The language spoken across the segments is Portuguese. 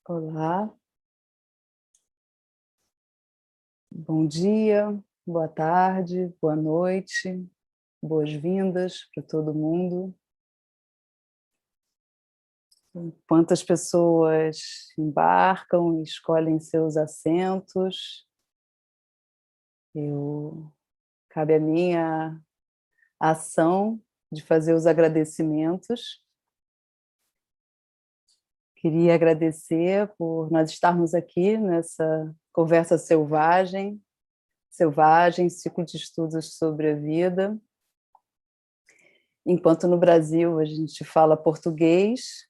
Olá, bom dia, boa tarde, boa noite, boas-vindas para todo mundo. Enquanto as pessoas embarcam e escolhem seus assentos, cabe a minha ação de fazer os agradecimentos. Queria agradecer por nós estarmos aqui nessa conversa selvagem, ciclo de estudos sobre a vida. Enquanto no Brasil a gente fala português,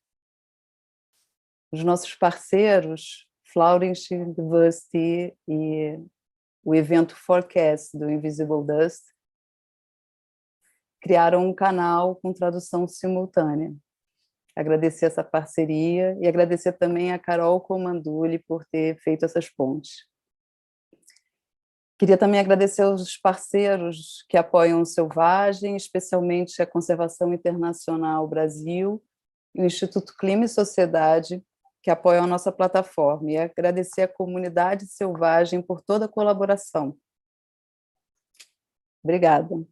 os nossos parceiros, Florence University e o evento Forecast do Invisible Dust, criaram um canal com tradução simultânea. Agradecer essa parceria e agradecer também a Carol Comanduli por ter feito essas pontes. Queria também agradecer aos parceiros que apoiam o Selvagem, especialmente a Conservação Internacional Brasil e o Instituto Clima e Sociedade, que apoiam a nossa plataforma, e agradecer à comunidade Selvagem por toda a colaboração. Obrigada.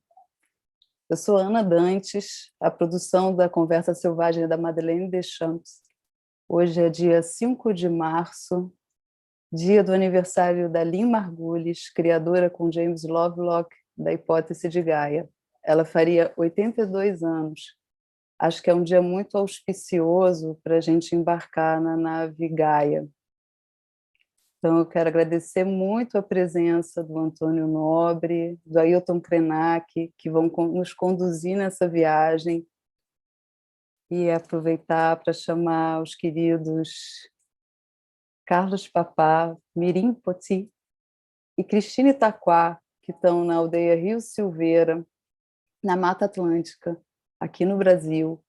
Eu sou Ana Dantes, a produção da Conversa Selvagem é da Madeleine Deschamps. Hoje é dia 5 de março, dia do aniversário da Lynn Margulis, criadora com James Lovelock da hipótese de Gaia. Ela faria 82 anos. Acho que é um dia muito auspicioso para a gente embarcar na nave Gaia. Então, eu quero agradecer muito a presença do Antônio Nobre, do Ailton Krenak, que vão nos conduzir nessa viagem, e aproveitar para chamar os queridos Carlos Papá, Mirim Poti e Cristina Itaquá, que estão na aldeia Rio Silveira, na Mata Atlântica, aqui no Brasil,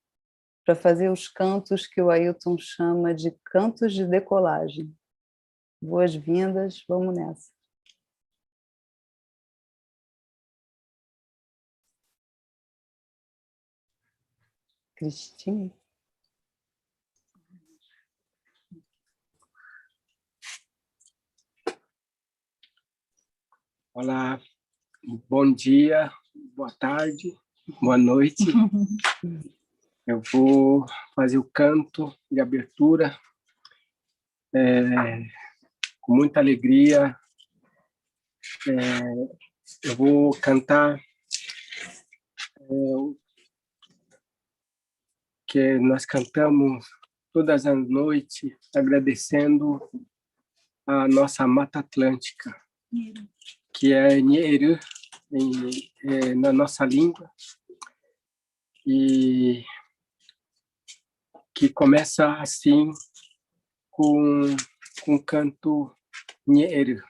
para fazer os cantos que o Ailton chama de cantos de decolagem. Boas-vindas, vamos nessa. Cristina? Olá, bom dia, boa tarde, boa noite. Eu vou fazer o canto de abertura com muita alegria. Eu vou cantar que nós cantamos todas as noites, agradecendo a nossa Mata Atlântica, que é Nyeru, na nossa língua, e que começa assim, com o canto Nyeru.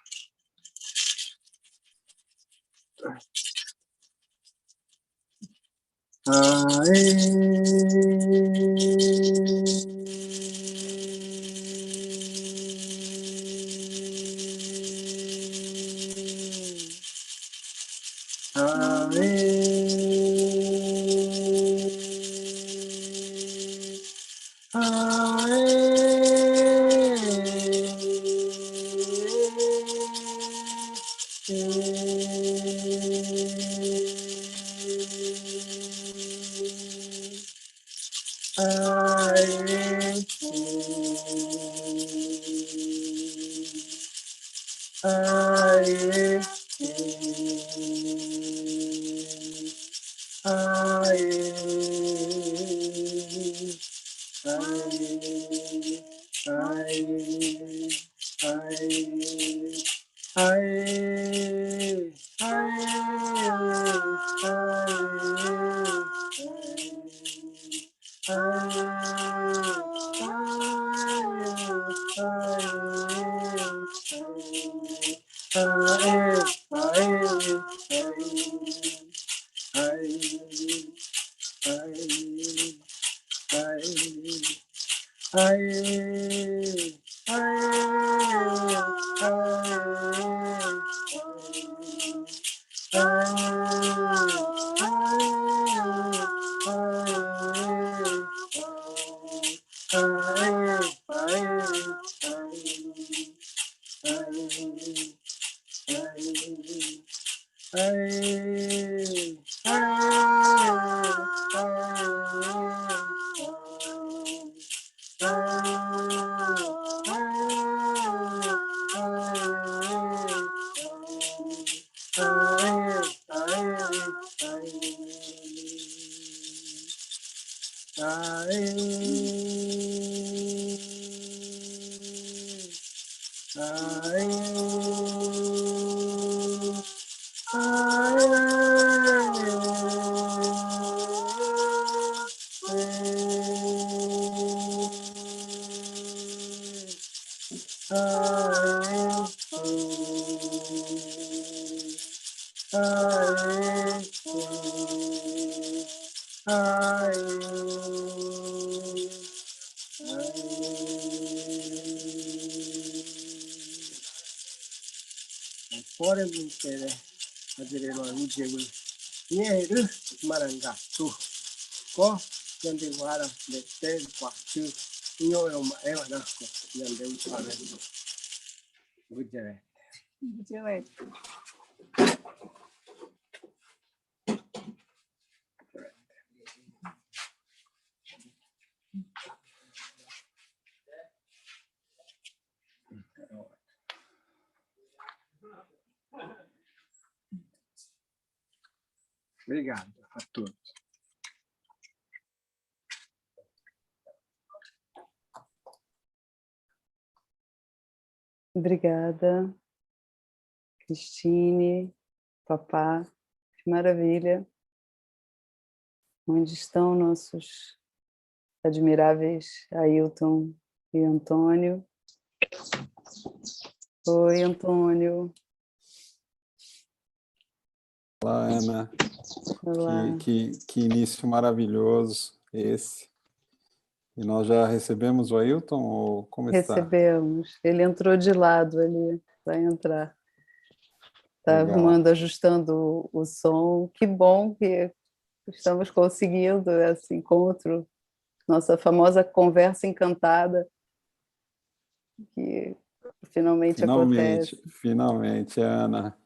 Fora do interesse, fazer uma mídia, dinheiro, marangatu, có, nhân đi qua đâu, để tên quả chư, nhô em ở đâu, nhân đi qua đây, vui chơi, vui chơi. Obrigado a todos. Obrigada, Cristine, Papá, que maravilha. Onde estão nossos admiráveis Ailton e Antônio? Oi, Antônio. Olá, Ana. Olá. Que início maravilhoso esse. E nós já recebemos o Ailton, ou como está? Recebemos. Ele entrou de lado ali, vai entrar. Está Legal. arrumando, ajustando o som. Que bom que estamos conseguindo esse encontro, nossa famosa conversa encantada, que finalmente acontece. Finalmente, Ana.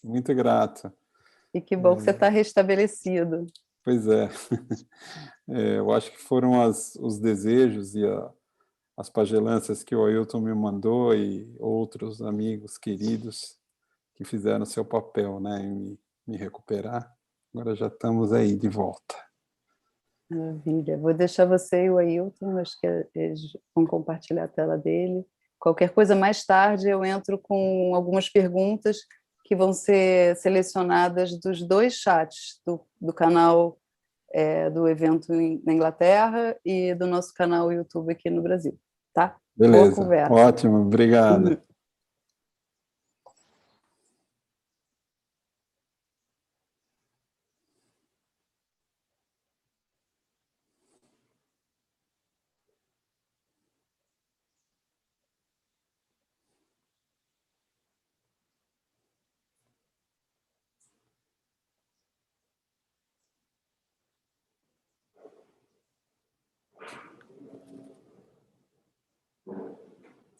Muito grato. E que bom que você está restabelecido. Pois é. Eu acho que foram os desejos e as pagelâncias que o Ailton me mandou e outros amigos queridos que fizeram seu papel, né, em me recuperar. Agora já estamos aí de volta. Maravilha. Vou deixar você e o Ailton, acho que eles vão compartilhar a tela dele. Qualquer coisa, mais tarde eu entro com algumas perguntas que vão ser selecionadas dos dois chats, do canal do evento na Inglaterra e do nosso canal YouTube aqui no Brasil, tá? Beleza, boa conversa. Ótimo, obrigado.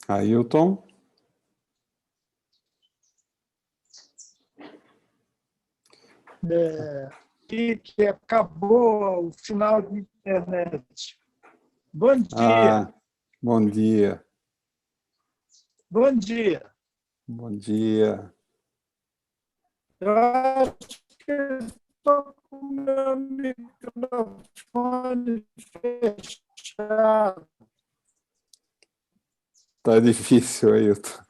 Ailton? Que acabou o sinal de internet. Bom dia. Bom dia. Bom dia. Bom dia. Eu acho que estou com o meu microfone fechado. Tá difícil, Ailton,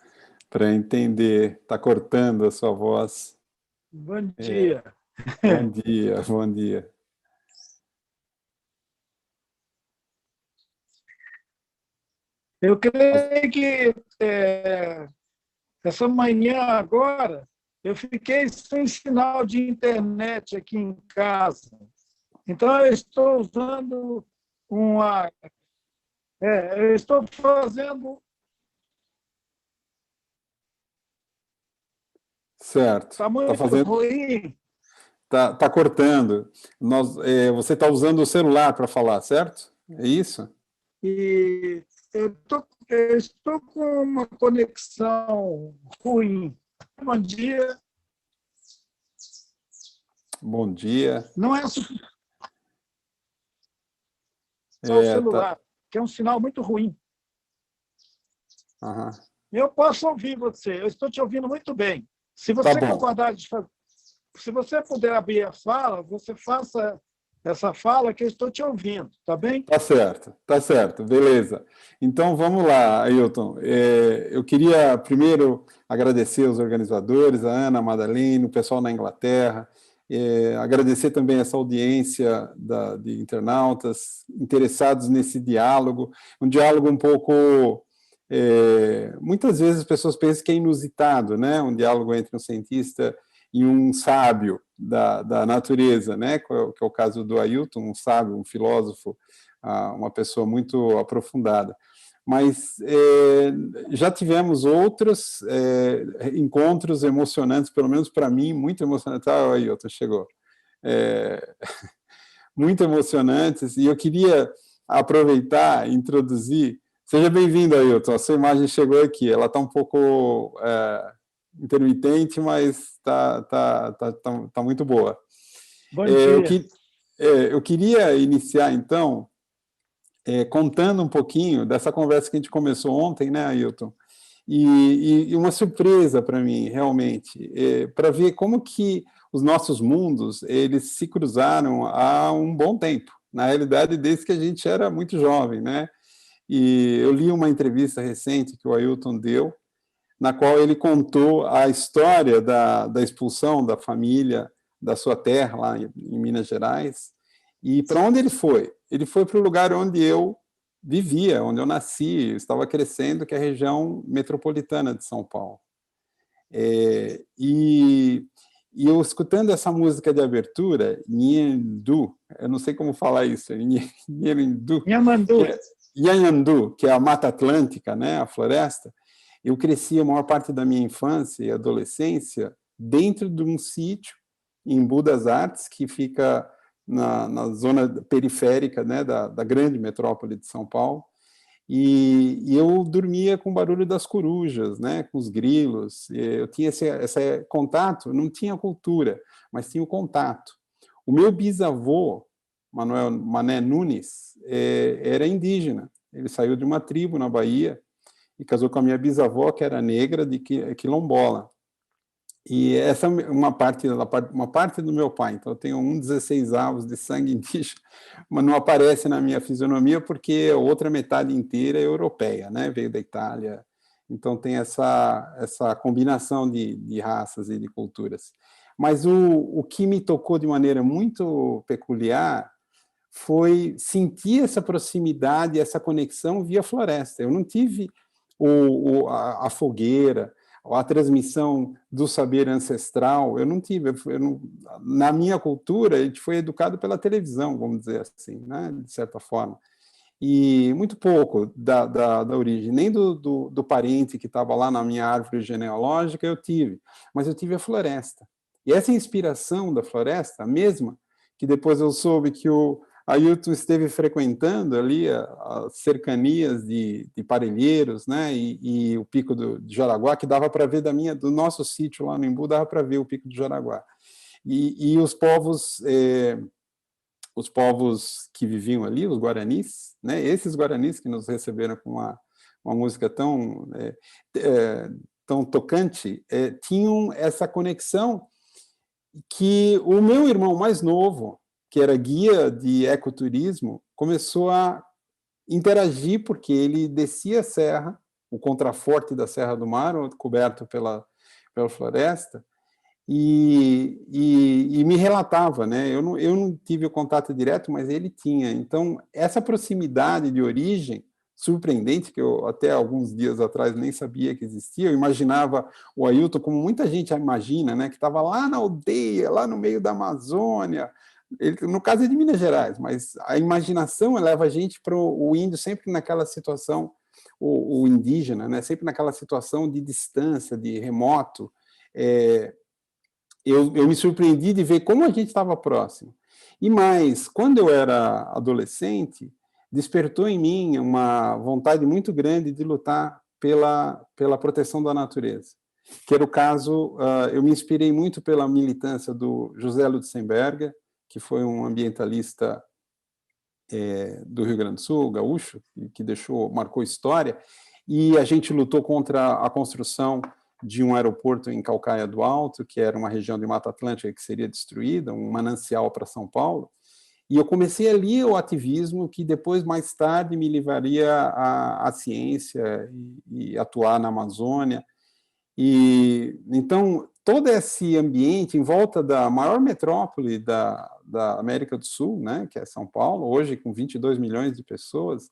para entender. Tá cortando a sua voz. Bom dia. Bom dia, bom dia. Eu creio que essa manhã agora eu fiquei sem sinal de internet aqui em casa. Então, eu estou usando eu estou fazendo... Certo. Está muito ruim. Tá cortando. Você está usando o celular para falar, certo? É isso? E eu estou com uma conexão ruim. Bom dia. Bom dia. Não é só o celular, que é um sinal muito ruim. Uhum. Eu posso ouvir você, eu estou te ouvindo muito bem. Se você concordar de fazer, se você puder abrir a fala, você faça essa fala que eu estou te ouvindo, tá bem? Tá certo, beleza. Então, vamos lá, Ailton. Eu queria primeiro agradecer os organizadores, a Ana, a Madalene, o pessoal na Inglaterra, agradecer também essa audiência de internautas interessados nesse diálogo, um diálogo um pouco... muitas vezes as pessoas pensam que é inusitado, né? Um diálogo entre um cientista e um sábio da natureza, né? Que é o caso do Ailton, um sábio, um filósofo, uma pessoa muito aprofundada. Mas já tivemos outros encontros emocionantes, pelo menos para mim, muito emocionantes. Ah, o Ailton chegou. Muito emocionantes, e eu queria aproveitar e introduzir. Seja bem-vindo, Ailton, a sua imagem chegou aqui, ela está um pouco intermitente, mas tá muito boa. Bom dia. Eu queria iniciar, então, contando um pouquinho dessa conversa que a gente começou ontem, né, Ailton? E uma surpresa para mim, realmente, para ver como que os nossos mundos, eles se cruzaram há um bom tempo, na realidade, desde que a gente era muito jovem, né? E eu li uma entrevista recente que o Ailton deu, na qual ele contou a história da expulsão da família da sua terra, lá em Minas Gerais, e para onde ele foi? Ele foi para o lugar onde eu vivia, onde eu nasci, eu estava crescendo, que é a região metropolitana de São Paulo. E eu escutando essa música de abertura, Nhandu, eu não sei como falar isso, Nhandu, que é a Mata Atlântica, né, a floresta. Eu cresci a maior parte da minha infância e adolescência dentro de um sítio em Budas Artes, que fica na zona periférica, né, da grande metrópole de São Paulo, e eu dormia com o barulho das corujas, né, com os grilos. Eu tinha esse contato, não tinha cultura, mas tinha o contato. O meu bisavô, Manuel Mané Nunes, era indígena. Ele saiu de uma tribo na Bahia e casou com a minha bisavó, que era negra, de quilombola. E essa é uma parte do meu pai. Então, eu tenho 16 avos de sangue indígena, mas não aparece na minha fisionomia porque a outra metade inteira é europeia, né? Veio da Itália. Então, tem essa combinação de raças e de culturas. Mas o que me tocou de maneira muito peculiar foi sentir essa proximidade, essa conexão via floresta. Eu não tive a fogueira, a transmissão do saber ancestral, eu não tive. Na minha cultura, a gente foi educado pela televisão, vamos dizer assim, né, de certa forma. E muito pouco da origem, nem do parente que estava lá na minha árvore genealógica eu tive, mas eu tive a floresta. E essa inspiração da floresta, a mesma, que depois eu soube que o Ailton esteve frequentando ali as cercanias de Parelheiros, né, e o Pico de Jaraguá, que dava para ver do nosso sítio lá no Embu, dava para ver o Pico de Jaraguá. E os povos que viviam ali, os guaranis, né, esses guaranis que nos receberam com uma música tão tocante, tinham essa conexão que o meu irmão mais novo, que era guia de ecoturismo, começou a interagir, porque ele descia a serra, o contraforte da Serra do Mar, coberto pela floresta, e me relatava, né? Eu não tive o contato direto, mas ele tinha. Então, essa proximidade de origem surpreendente, que eu até alguns dias atrás nem sabia que existia, eu imaginava o Ailton, como muita gente imagina, né? Que estava lá na aldeia, lá no meio da Amazônia. Ele, no caso é de Minas Gerais, mas a imaginação leva a gente para o índio sempre naquela situação, o indígena, né? Sempre naquela situação de distância, de remoto. Eu me surpreendi de ver como a gente estava próximo. E mais, quando eu era adolescente, despertou em mim uma vontade muito grande de lutar pela proteção da natureza. Que era o caso, eu me inspirei muito pela militância do José Lutzenberger, que foi um ambientalista do Rio Grande do Sul, gaúcho, que marcou história, e a gente lutou contra a construção de um aeroporto em Calcaia do Alto, que era uma região de Mata Atlântica que seria destruída, um manancial para São Paulo, E eu comecei ali o ativismo que depois, mais tarde, me levaria à ciência e atuar na Amazônia. E então, todo esse ambiente em volta da maior metrópole da América do Sul, né, que é São Paulo, hoje com 22 milhões de pessoas,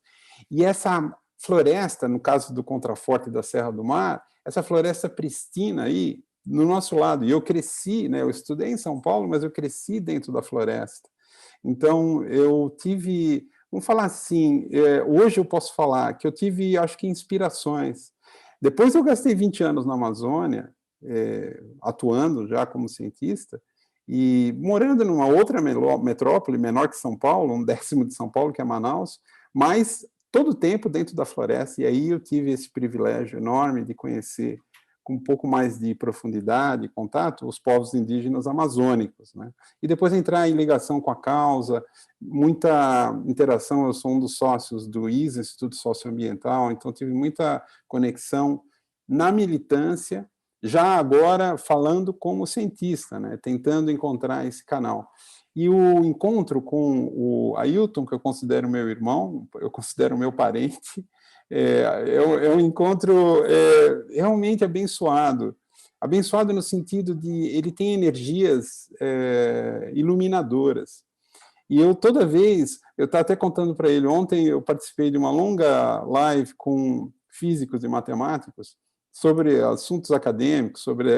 e essa floresta, no caso do Contraforte da Serra do Mar, essa floresta pristina aí, no nosso lado. E eu cresci, né, eu estudei em São Paulo, mas eu cresci dentro da floresta. Então, eu tive, vamos falar assim, hoje eu posso falar que eu tive, acho que, inspirações. Depois eu gastei 20 anos na Amazônia, atuando já como cientista, e morando numa outra metrópole, menor que São Paulo, 1/10 de São Paulo, que é Manaus, mas todo o tempo dentro da floresta, e aí eu tive esse privilégio enorme de conhecer com um pouco mais de profundidade, contato, os povos indígenas amazônicos, né? E depois entrar em ligação com a causa, muita interação. Eu sou um dos sócios do ISA, Instituto Socioambiental, então tive muita conexão na militância, já agora falando como cientista, né? Tentando encontrar esse canal. E o encontro com o Ailton, que eu considero meu irmão, eu considero meu parente, é um encontro realmente abençoado. Abençoado no sentido de ele tem energias iluminadoras. E eu, toda vez, eu estava até contando para ele, ontem eu participei de uma longa live com físicos e matemáticos sobre assuntos acadêmicos, sobre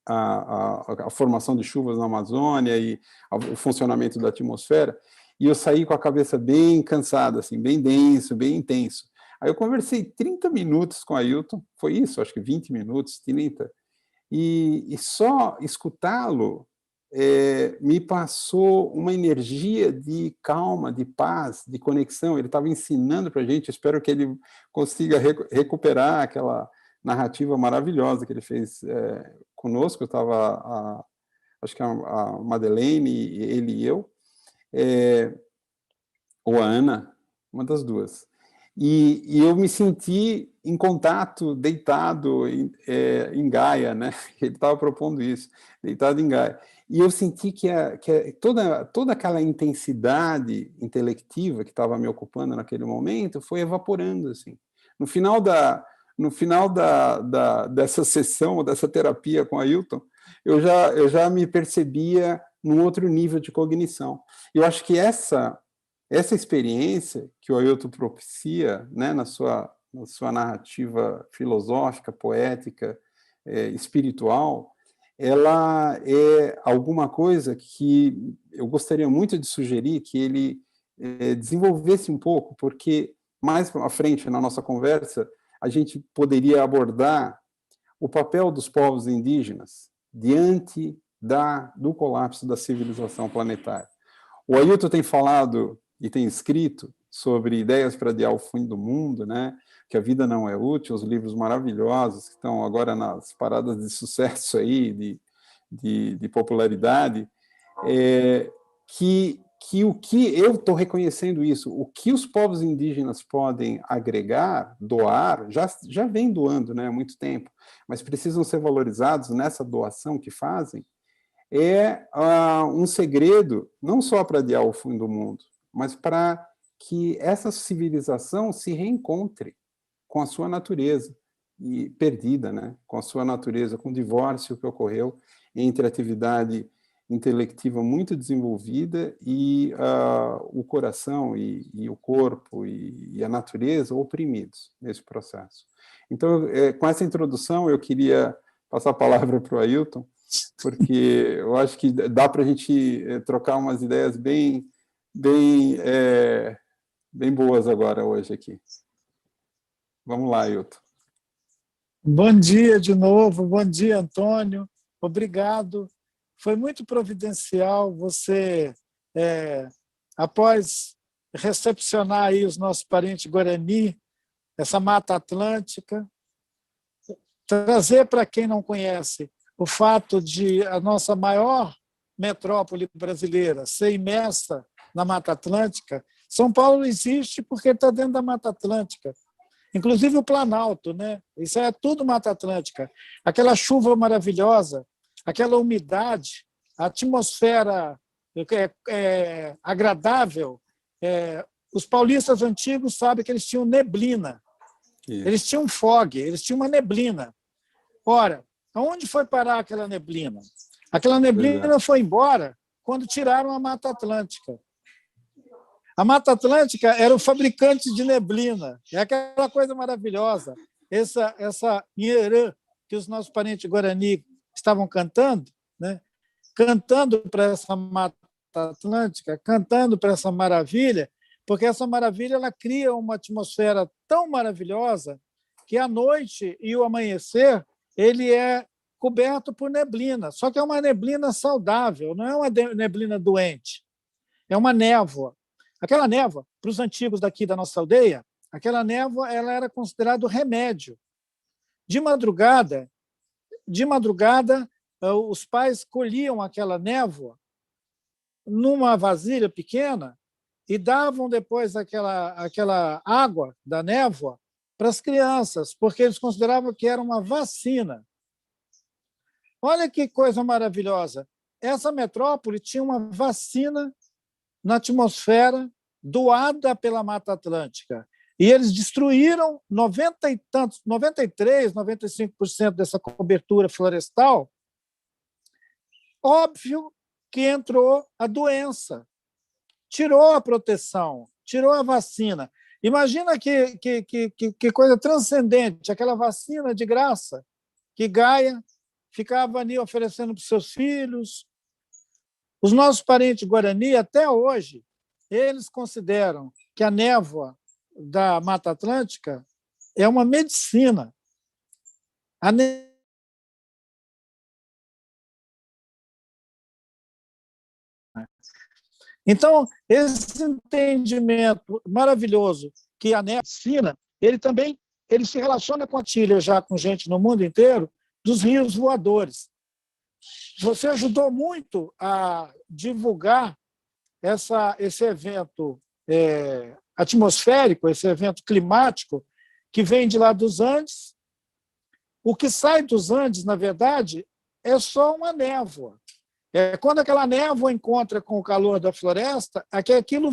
a formação de chuvas na Amazônia e o funcionamento da atmosfera, e eu saí com a cabeça bem cansada, assim, bem denso, bem intenso. Aí eu conversei 30 minutos com a Ailton, foi isso, acho que 20 minutos, 30, e só escutá-lo me passou uma energia de calma, de paz, de conexão. Ele estava ensinando para a gente, espero que ele consiga recuperar aquela narrativa maravilhosa que ele fez conosco. Eu estava, acho que a Madeleine, ele e eu, ou a Ana, uma das duas. E eu me senti em contato, deitado em Gaia, né? Ele estava propondo isso, deitado em Gaia. E eu senti que toda aquela intensidade intelectiva que estava me ocupando naquele momento foi evaporando, assim. No final dessa sessão, dessa terapia com a Ailton, eu já me percebia num outro nível de cognição. Eu acho que essa experiência que o Ailton propicia, né, na sua narrativa filosófica, poética, espiritual, ela é alguma coisa que eu gostaria muito de sugerir que ele desenvolvesse um pouco, porque mais à frente na nossa conversa a gente poderia abordar o papel dos povos indígenas diante do colapso da civilização planetária. O Ailton tem falado e tem escrito sobre ideias para adiar o fim do mundo, né? Que a vida não é útil, os livros maravilhosos que estão agora nas paradas de sucesso aí, de popularidade, que o que eu estou reconhecendo isso, o que os povos indígenas podem agregar, doar, já vem doando, né, há muito tempo, mas precisam ser valorizados nessa doação que fazem, um segredo, não só para adiar o fim do mundo, mas para que essa civilização se reencontre com a sua natureza, e perdida, né? Com a sua natureza, com o divórcio que ocorreu entre a atividade intelectiva muito desenvolvida e o coração e o corpo e a natureza oprimidos nesse processo. Então, com essa introdução, eu queria passar a palavra para o Ailton, porque eu acho que dá para a gente trocar umas ideias bem boas agora, hoje, aqui. Vamos lá, Ailton. Bom dia de novo, bom dia, Antônio. Obrigado. Foi muito providencial você, após recepcionar aí os nossos parentes Guarani, essa Mata Atlântica, trazer para quem não conhece o fato de a nossa maior metrópole brasileira ser imersa na Mata Atlântica. São Paulo existe porque está dentro da Mata Atlântica. Inclusive o Planalto, né? Isso é tudo Mata Atlântica. Aquela chuva maravilhosa, aquela umidade, a atmosfera agradável. Os paulistas antigos sabem que eles tinham neblina, eles tinham fog, eles tinham uma neblina. Ora, aonde foi parar aquela neblina? Aquela neblina foi embora quando tiraram a Mata Atlântica. A Mata Atlântica era o fabricante de neblina. É aquela coisa maravilhosa. Essa Nherê que os nossos parentes Guarani estavam cantando, né? Cantando para essa Mata Atlântica, cantando para essa maravilha, porque essa maravilha ela cria uma atmosfera tão maravilhosa que a noite e o amanhecer ele é coberto por neblina, só que é uma neblina saudável, não é uma neblina doente, é uma névoa. Aquela névoa, para os antigos daqui da nossa aldeia, aquela névoa ela era considerada remédio. De madrugada, os pais colhiam aquela névoa numa vasilha pequena e davam depois aquela água da névoa para as crianças, porque eles consideravam que era uma vacina. Olha que coisa maravilhosa. Essa metrópole tinha uma vacina na atmosfera doada pela Mata Atlântica. E eles destruíram 93%, 95% dessa cobertura florestal. Óbvio que entrou a doença, tirou a proteção, tirou a vacina. Imagina que coisa transcendente, aquela vacina de graça que Gaia ficava ali oferecendo para os seus filhos. Os nossos parentes Guarani, até hoje, eles consideram que a névoa da Mata Atlântica é uma medicina. Então, esse entendimento maravilhoso que a medicina, ele também se relaciona com a Tília, já com gente no mundo inteiro, dos rios voadores. Você ajudou muito a divulgar esse evento atmosférico, esse evento climático que vem de lá dos Andes. O que sai dos Andes, na verdade, é só uma névoa. Quando aquela névoa encontra com o calor da floresta, aquilo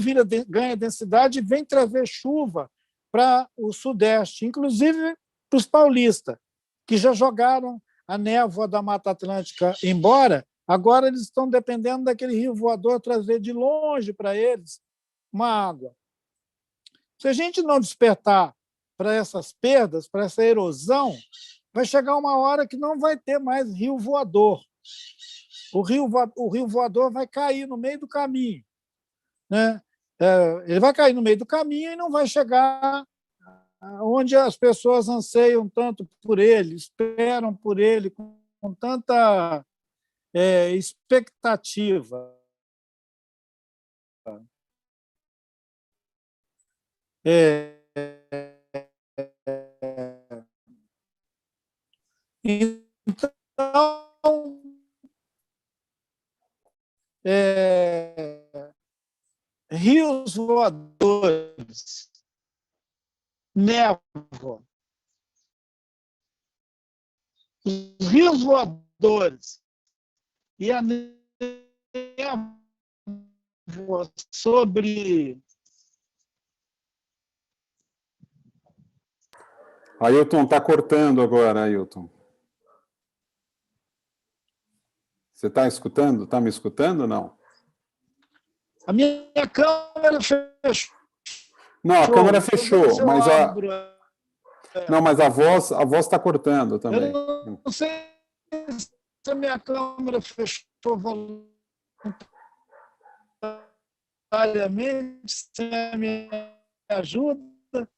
ganha densidade e vem trazer chuva para o Sudeste, inclusive para os paulistas, que já jogaram a névoa da Mata Atlântica embora. Agora eles estão dependendo daquele rio voador trazer de longe para eles uma água. Se a gente não despertar para essas perdas, para essa erosão, vai chegar uma hora que não vai ter mais rio voador. O rio voador vai cair no meio do caminho, né? Ele vai cair no meio do caminho e não vai chegar onde as pessoas anseiam tanto por ele, esperam por ele com tanta expectativa. Então, rios voadores, névoa, os rios voadores e a névoa sobre... Ailton, está cortando agora, Ailton. Você está escutando? Está me escutando ou não? A minha câmera fechou. Não, a câmera fechou, mas não, mas a voz está cortando também. Eu não sei se a minha câmera fechou voluntariamente, se me ajuda.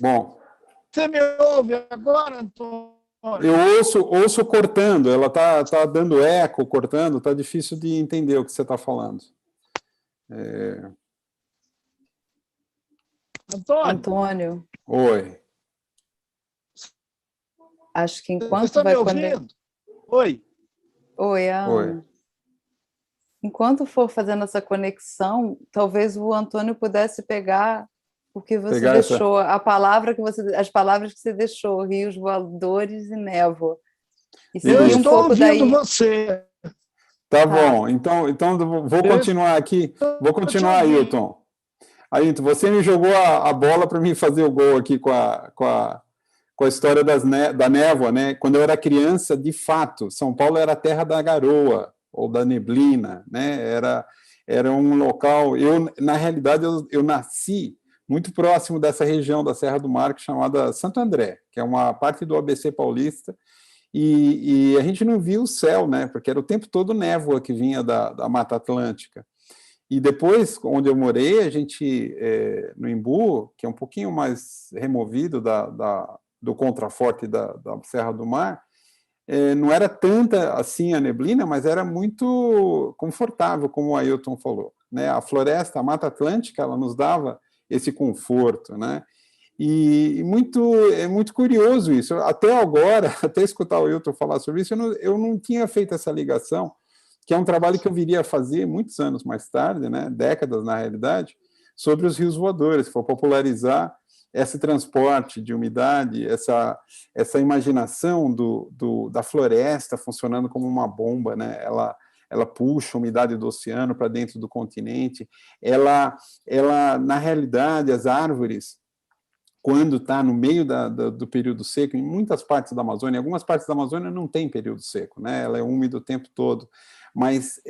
Bom. Você me ouve agora, Antônio? Eu ouço cortando, ela está dando eco, cortando, está difícil de entender o que você está falando. Antônio. Oi. Acho que enquanto você está vai me ouvindo? Oi. Oi, Ana. Oi. Enquanto for fazendo essa conexão, talvez o Antônio pudesse pegar o que você deixou, as palavras que você deixou, rios voadores e névoa. E eu estou ouvindo você. Tá bom, então vou continuar aqui. Vou continuar, Ailton. Ailton, você me jogou a bola para mim fazer o gol aqui com a história da névoa, né? Quando eu era criança, de fato, São Paulo era a terra da garoa, ou da neblina, né? Era um local... na realidade, eu nasci muito próximo dessa região da Serra do Marco, chamada Santo André, que é uma parte do ABC paulista, e a gente não via o céu, né? Porque era o tempo todo névoa que vinha da Mata Atlântica. E depois, onde eu morei, a gente, no Embu, que é um pouquinho mais removido do contraforte da Serra do Mar, não era tanta assim a neblina, mas era muito confortável, como o Ailton falou, né? A floresta, a Mata Atlântica, ela nos dava esse conforto, né? E é muito curioso isso. Até agora, até escutar o Ailton falar sobre isso, eu não tinha feito essa ligação, que é um trabalho que eu viria a fazer muitos anos mais tarde, né? Décadas na realidade, sobre os rios voadores, for popularizar esse transporte de umidade, essa imaginação da floresta funcionando como uma bomba, né? Ela puxa a umidade do oceano para dentro do continente. Ela, na realidade, as árvores, quando está no meio do período seco, em muitas partes da Amazônia, algumas partes da Amazônia não tem período seco, né? Ela é úmida o tempo todo, mas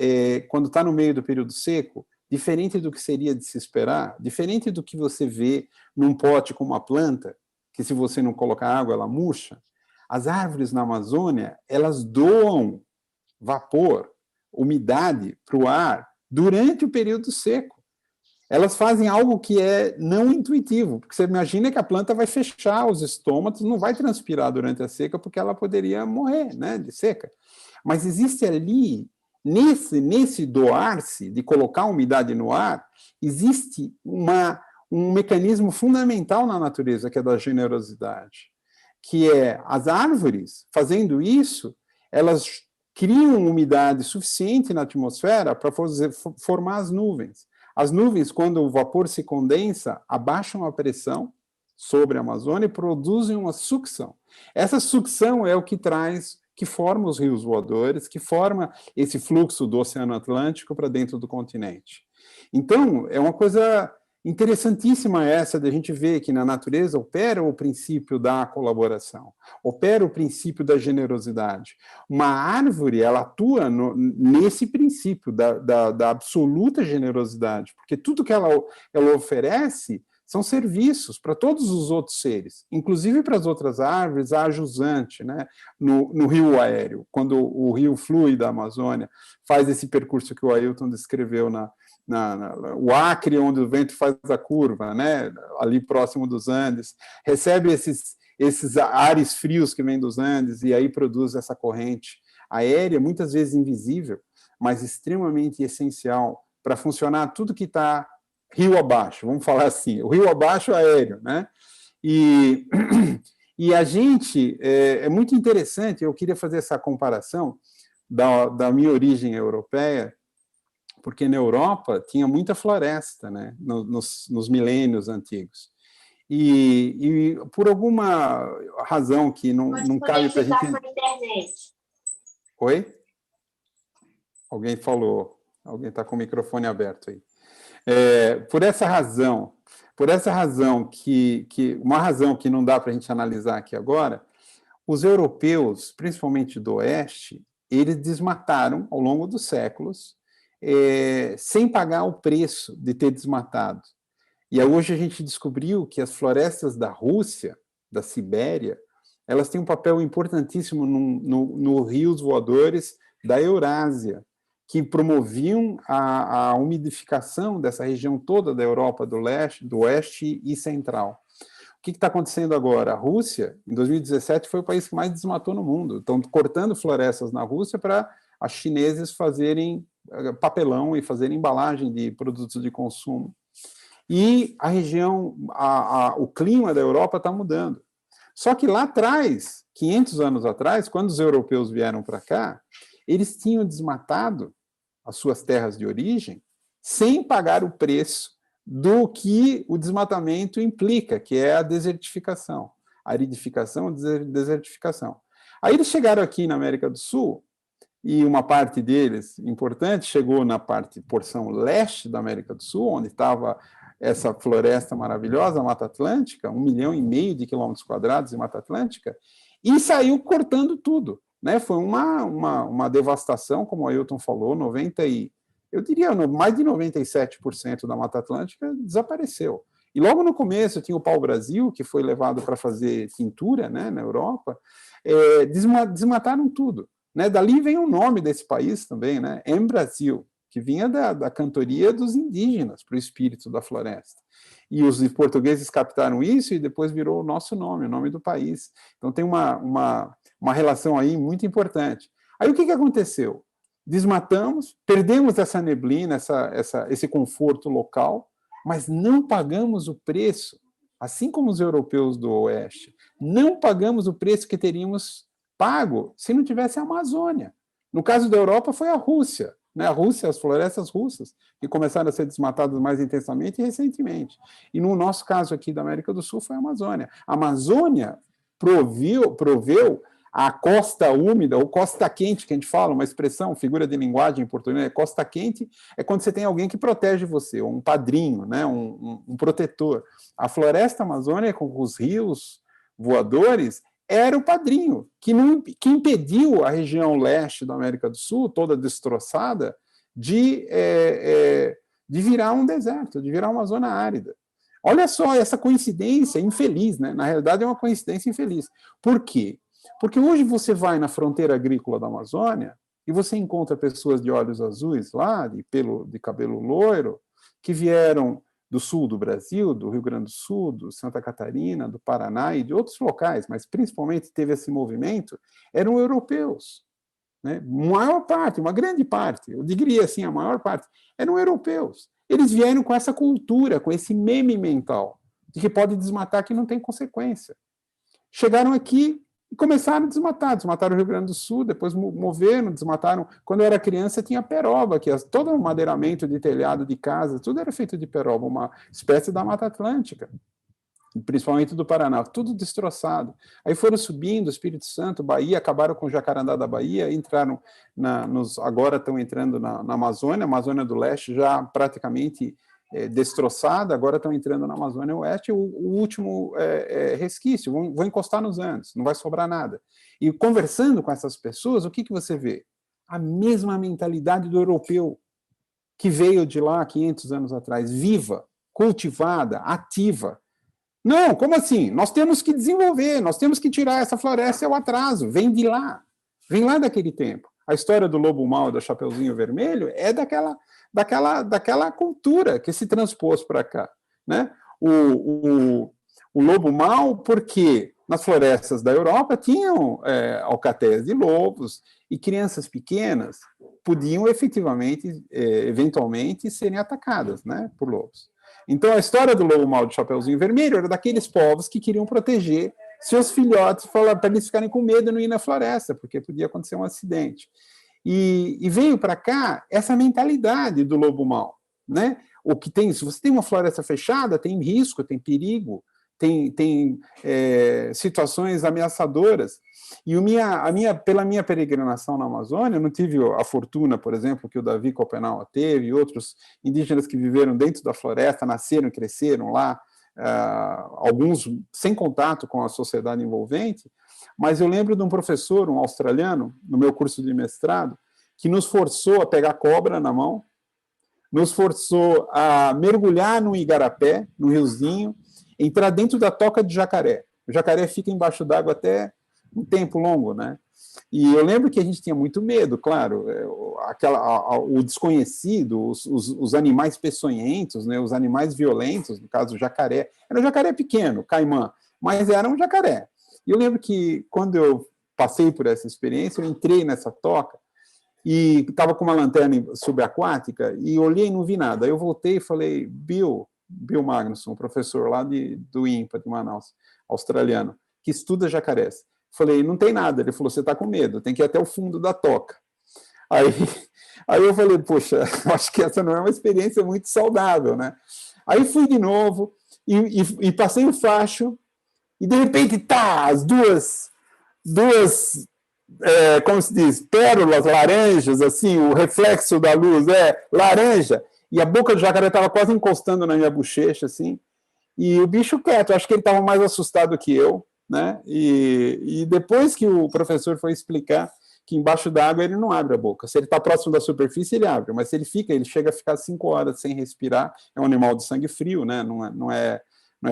quando está no meio do período seco, diferente do que seria de se esperar, diferente do que você vê num pote com uma planta, que se você não colocar água, ela murcha, as árvores na Amazônia, elas doam vapor, umidade para o ar durante o período seco. Elas fazem algo que é não intuitivo, porque você imagina que a planta vai fechar os estômatos, não vai transpirar durante a seca, porque ela poderia morrer, né, de seca. Mas existe ali, nesse doar-se, de colocar umidade no ar, existe um mecanismo fundamental na natureza, que é da generosidade, que é as árvores, fazendo isso, elas criam umidade suficiente na atmosfera para formar as nuvens. As nuvens, quando o vapor se condensa, abaixam a pressão sobre a Amazônia e produzem uma sucção. Essa sucção é o que forma os rios voadores, que forma esse fluxo do Oceano Atlântico para dentro do continente. Então, é uma coisa interessantíssima essa de a gente ver que na natureza opera o princípio da colaboração, opera o princípio da generosidade. Uma árvore, ela atua nesse princípio da absoluta generosidade, porque tudo que ela oferece são serviços para todos os outros seres, inclusive para as outras árvores, a jusante, né? No rio aéreo, quando o rio flui da Amazônia, faz esse percurso que o Ailton descreveu o Acre, onde o vento faz a curva, né? Ali próximo dos Andes, recebe esses ares frios que vêm dos Andes e aí produz essa corrente aérea, muitas vezes invisível, mas extremamente essencial para funcionar tudo que está rio abaixo, vamos falar assim, o rio abaixo aéreo, né? E a gente, é muito interessante, eu queria fazer essa comparação da minha origem europeia, porque na Europa tinha muita floresta, né, nos milênios antigos. E por alguma razão que não cabe para a gente... Oi? Alguém falou, alguém está com o microfone aberto aí. Por essa razão uma razão que não dá para a gente analisar aqui agora, os europeus, principalmente do Oeste, eles desmataram ao longo dos séculos, sem pagar o preço de ter desmatado. E hoje a gente descobriu que as florestas da Rússia, da Sibéria, elas têm um papel importantíssimo no rios voadores da Eurásia, que promoviam a umidificação dessa região toda da Europa do Leste, do Oeste e Central. O que está acontecendo agora? A Rússia, em 2017, foi o país que mais desmatou no mundo. Estão cortando florestas na Rússia para os chineses fazerem papelão e fazerem embalagem de produtos de consumo. E a região, o clima da Europa está mudando. Só que lá atrás, 500 anos atrás, quando os europeus vieram para cá, eles tinham desmatado as suas terras de origem sem pagar o preço do que o desmatamento implica, que é a desertificação, a aridificação, a desertificação. Aí eles chegaram aqui na América do Sul e uma parte deles, importante, chegou na porção leste da América do Sul, onde estava essa floresta maravilhosa, a Mata Atlântica, 1,5 milhão de quilômetros quadrados de Mata Atlântica, e saiu cortando tudo, né? Foi uma devastação, como o Ailton falou, eu diria mais de 97% da Mata Atlântica desapareceu. E logo no começo tinha o pau-brasil, que foi levado para fazer tintura, né, na Europa, desmataram tudo. Né? Dali vem o nome desse país também, né? Brasil, que vinha da cantoria dos indígenas para o espírito da floresta. E os portugueses captaram isso e depois virou o nosso nome, o nome do país. Então tem uma relação aí muito importante. Aí o que aconteceu? Desmatamos, perdemos essa neblina, esse conforto local, mas não pagamos o preço, assim como os europeus do Oeste, não pagamos o preço que teríamos pago se não tivesse a Amazônia. No caso da Europa foi a Rússia, né? A Rússia, as florestas russas, que começaram a ser desmatadas mais intensamente e recentemente. E no nosso caso aqui da América do Sul foi a Amazônia. A Amazônia proveu a costa úmida, ou costa quente, que a gente fala, uma expressão, figura de linguagem em português, é costa quente, é quando você tem alguém que protege você, um padrinho, né? um protetor. A floresta amazônica, com os rios voadores, era o padrinho, que impediu a região leste da América do Sul, toda destroçada, de virar um deserto, de virar uma zona árida. Olha só essa coincidência infeliz, né? Na realidade é uma coincidência infeliz. Por quê? Porque hoje você vai na fronteira agrícola da Amazônia e você encontra pessoas de olhos azuis lá, de cabelo loiro, que vieram do sul do Brasil, do Rio Grande do Sul, do Santa Catarina, do Paraná e de outros locais, mas principalmente teve esse movimento, eram europeus. Né? Maior parte, uma grande parte, eu diria assim, a maior parte, eram europeus. Eles vieram com essa cultura, com esse meme mental, de que pode desmatar que não tem consequência. Chegaram aqui e começaram a desmatar. Desmataram o Rio Grande do Sul, depois moveram, desmataram. Quando eu era criança, tinha peroba, que todo o madeiramento de telhado de casa, tudo era feito de peroba, uma espécie da Mata Atlântica, principalmente do Paraná, tudo destroçado. Aí foram subindo, Espírito Santo, Bahia, acabaram com o Jacarandá da Bahia, entraram agora estão entrando na Amazônia, Amazônia do Leste já praticamente destroçada, agora estão entrando na Amazônia Oeste, o último resquício, vão encostar nos Andes, não vai sobrar nada. E conversando com essas pessoas, o que você vê? A mesma mentalidade do europeu, que veio de lá 500 anos atrás, viva, cultivada, ativa. Não, como assim? Nós temos que desenvolver, nós temos que tirar essa floresta, é o atraso, vem vem lá daquele tempo. A história do lobo mau e do Chapeuzinho Vermelho é daquela cultura que se transpôs para cá. Né? O lobo mau, porque nas florestas da Europa tinham alcateias de lobos e crianças pequenas podiam efetivamente, eventualmente, serem atacadas, né, por lobos. Então, a história do lobo mau do Chapeuzinho Vermelho era daqueles povos que queriam proteger seus filhotes para eles ficarem com medo e não ir na floresta, porque podia acontecer um acidente. E veio para cá essa mentalidade do lobo mau, né? O que tem, se você tem uma floresta fechada, tem risco, tem perigo, tem situações ameaçadoras. E pela minha peregrinação na Amazônia, eu não tive a fortuna, por exemplo, que o Davi Copenau teve, e outros indígenas que viveram dentro da floresta, nasceram e cresceram lá, alguns sem contato com a sociedade envolvente, mas eu lembro de um professor, um australiano, no meu curso de mestrado, que nos forçou a pegar cobra na mão, nos forçou a mergulhar no igarapé, no riozinho, entrar dentro da toca de jacaré. O jacaré fica embaixo d'água até um tempo longo, né? E eu lembro que a gente tinha muito medo, claro, o desconhecido, os animais peçonhentos, né, os animais violentos, no caso o jacaré. Era um jacaré pequeno, caimã, mas era um jacaré. E eu lembro que quando eu passei por essa experiência, eu entrei nessa toca e estava com uma lanterna subaquática e olhei e não vi nada. Aí eu voltei e falei, Bill Magnusson, professor lá do INPA, de Manaus, australiano, que estuda jacarés. Falei, não tem nada. Ele falou, você está com medo, tem que ir até o fundo da toca. Aí eu falei, poxa, acho que essa não é uma experiência muito saudável, né? Aí fui de novo e passei o facho e, de repente, as duas como se diz, pérolas laranjas, assim, o reflexo da luz é laranja, e a boca do jacaré estava quase encostando na minha bochecha, assim, e o bicho quieto, acho que ele estava mais assustado que eu, né? E depois que o professor foi explicar que embaixo d'água ele não abre a boca. Se ele está próximo da superfície, ele abre, mas se ele chega a ficar 5 horas sem respirar, é um animal de sangue frio, né? Não é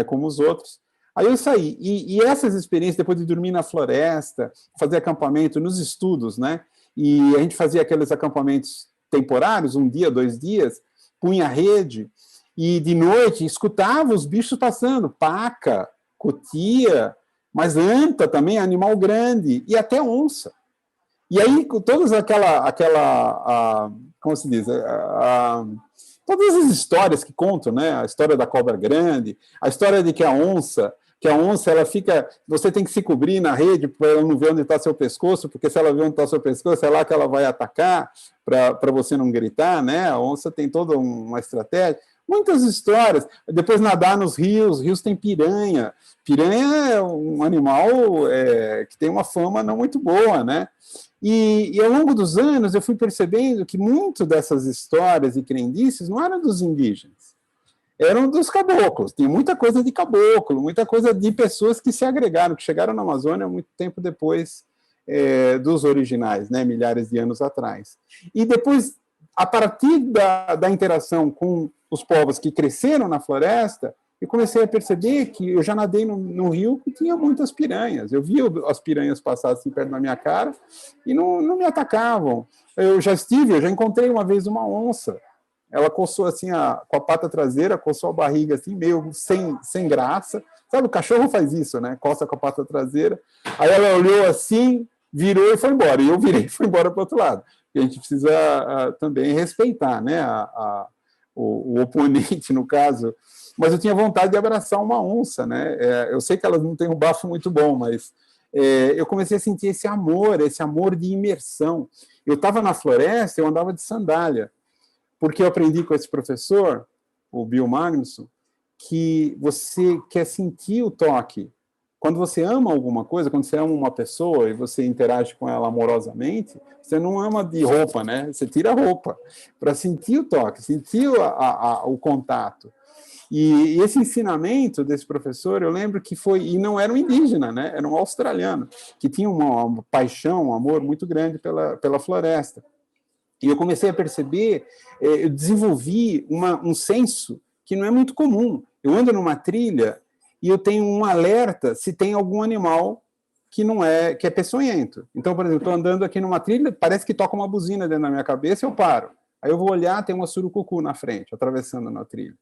como os outros. Aí eu saí, e essas experiências, depois de dormir na floresta, fazer acampamento nos estudos, né? E a gente fazia aqueles acampamentos temporários, 1 dia, 2 dias, punha rede, e de noite escutava os bichos passando, paca, cotia, mas anta também, animal grande, e até onça. E aí, todas como se diz, todas as histórias que contam, né? A história da cobra grande, a história de que a onça ela fica, você tem que se cobrir na rede para ela não ver onde está seu pescoço, porque se ela ver onde está seu pescoço, é lá que ela vai atacar, para você não gritar, né? A onça tem toda uma estratégia. Muitas histórias. Depois nadar nos rios tem piranha. Piranha é um animal que tem uma fama não muito boa, né? E ao longo dos anos eu fui percebendo que muito dessas histórias e crendices não eram dos indígenas, eram dos caboclos. Tem muita coisa de caboclo, muita coisa de pessoas que se agregaram, que chegaram na Amazônia muito tempo depois dos originais, né, milhares de anos atrás. E depois, a partir da interação com os povos que cresceram na floresta, eu comecei a perceber que eu já nadei no rio que tinha muitas piranhas. Eu via as piranhas passar assim perto da minha cara e não me atacavam. Eu já encontrei uma vez uma onça. Ela coçou assim com a pata traseira, coçou a barriga assim, meio sem graça. Sabe, o cachorro faz isso, né? Coça com a pata traseira. Aí ela olhou assim, virou e foi embora. E eu virei e fui embora para o outro lado. E a gente precisa também respeitar, né? O oponente, no caso. Mas eu tinha vontade de abraçar uma onça, né? Eu sei que elas não têm um bafo muito bom, mas eu comecei a sentir esse amor de imersão. Eu estava na floresta, eu andava de sandália, porque eu aprendi com esse professor, o Bill Magnusson, que você quer sentir o toque. Quando você ama alguma coisa, quando você ama uma pessoa e você interage com ela amorosamente, você não ama de roupa, né? Você tira a roupa para sentir o toque, sentir o contato. E esse ensinamento desse professor, eu lembro que e não era um indígena, né? Era um australiano, que tinha uma paixão, um amor muito grande pela floresta. E eu comecei a perceber, eu desenvolvi um senso que não é muito comum. Eu ando numa trilha e eu tenho um alerta se tem algum animal que é peçonhento. Então, por exemplo, estou andando aqui numa trilha, parece que toca uma buzina dentro da minha cabeça, eu paro. Aí eu vou olhar, tem uma surucucu na frente, atravessando na trilha.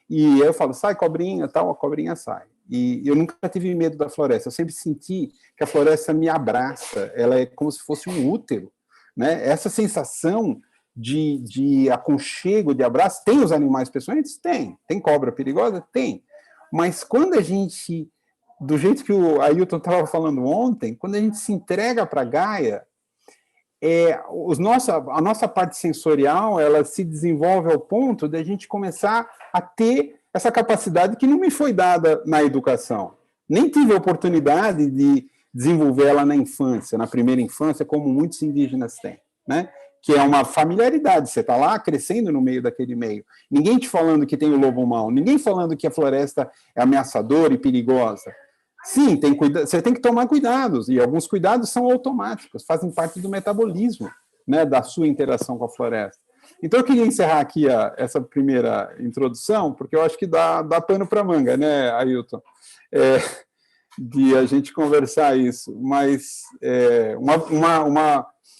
E aí eu falo, sai cobrinha, tal, a cobrinha sai. E eu nunca tive medo da floresta, eu sempre senti que a floresta me abraça, ela é como se fosse um útero, né? Essa sensação de aconchego, de abraço, tem os animais peçonhentos? Tem cobra perigosa? Tem. Mas quando a gente, do jeito que o Ailton estava falando ontem, quando a gente se entrega para a Gaia, a nossa parte sensorial ela se desenvolve ao ponto de a gente começar a ter essa capacidade que não me foi dada na educação. Nem tive a oportunidade de desenvolver ela na infância, na primeira infância, como muitos indígenas têm, né? Que é uma familiaridade, você está lá crescendo no meio daquele meio. Ninguém te falando que tem o lobo mau, ninguém falando que a floresta é ameaçadora e perigosa. Sim, você tem que tomar cuidados, e alguns cuidados são automáticos, fazem parte do metabolismo, né, da sua interação com a floresta. Então, eu queria encerrar aqui essa primeira introdução, porque eu acho que dá pano para manga, né, Ailton? De a gente conversar isso, mas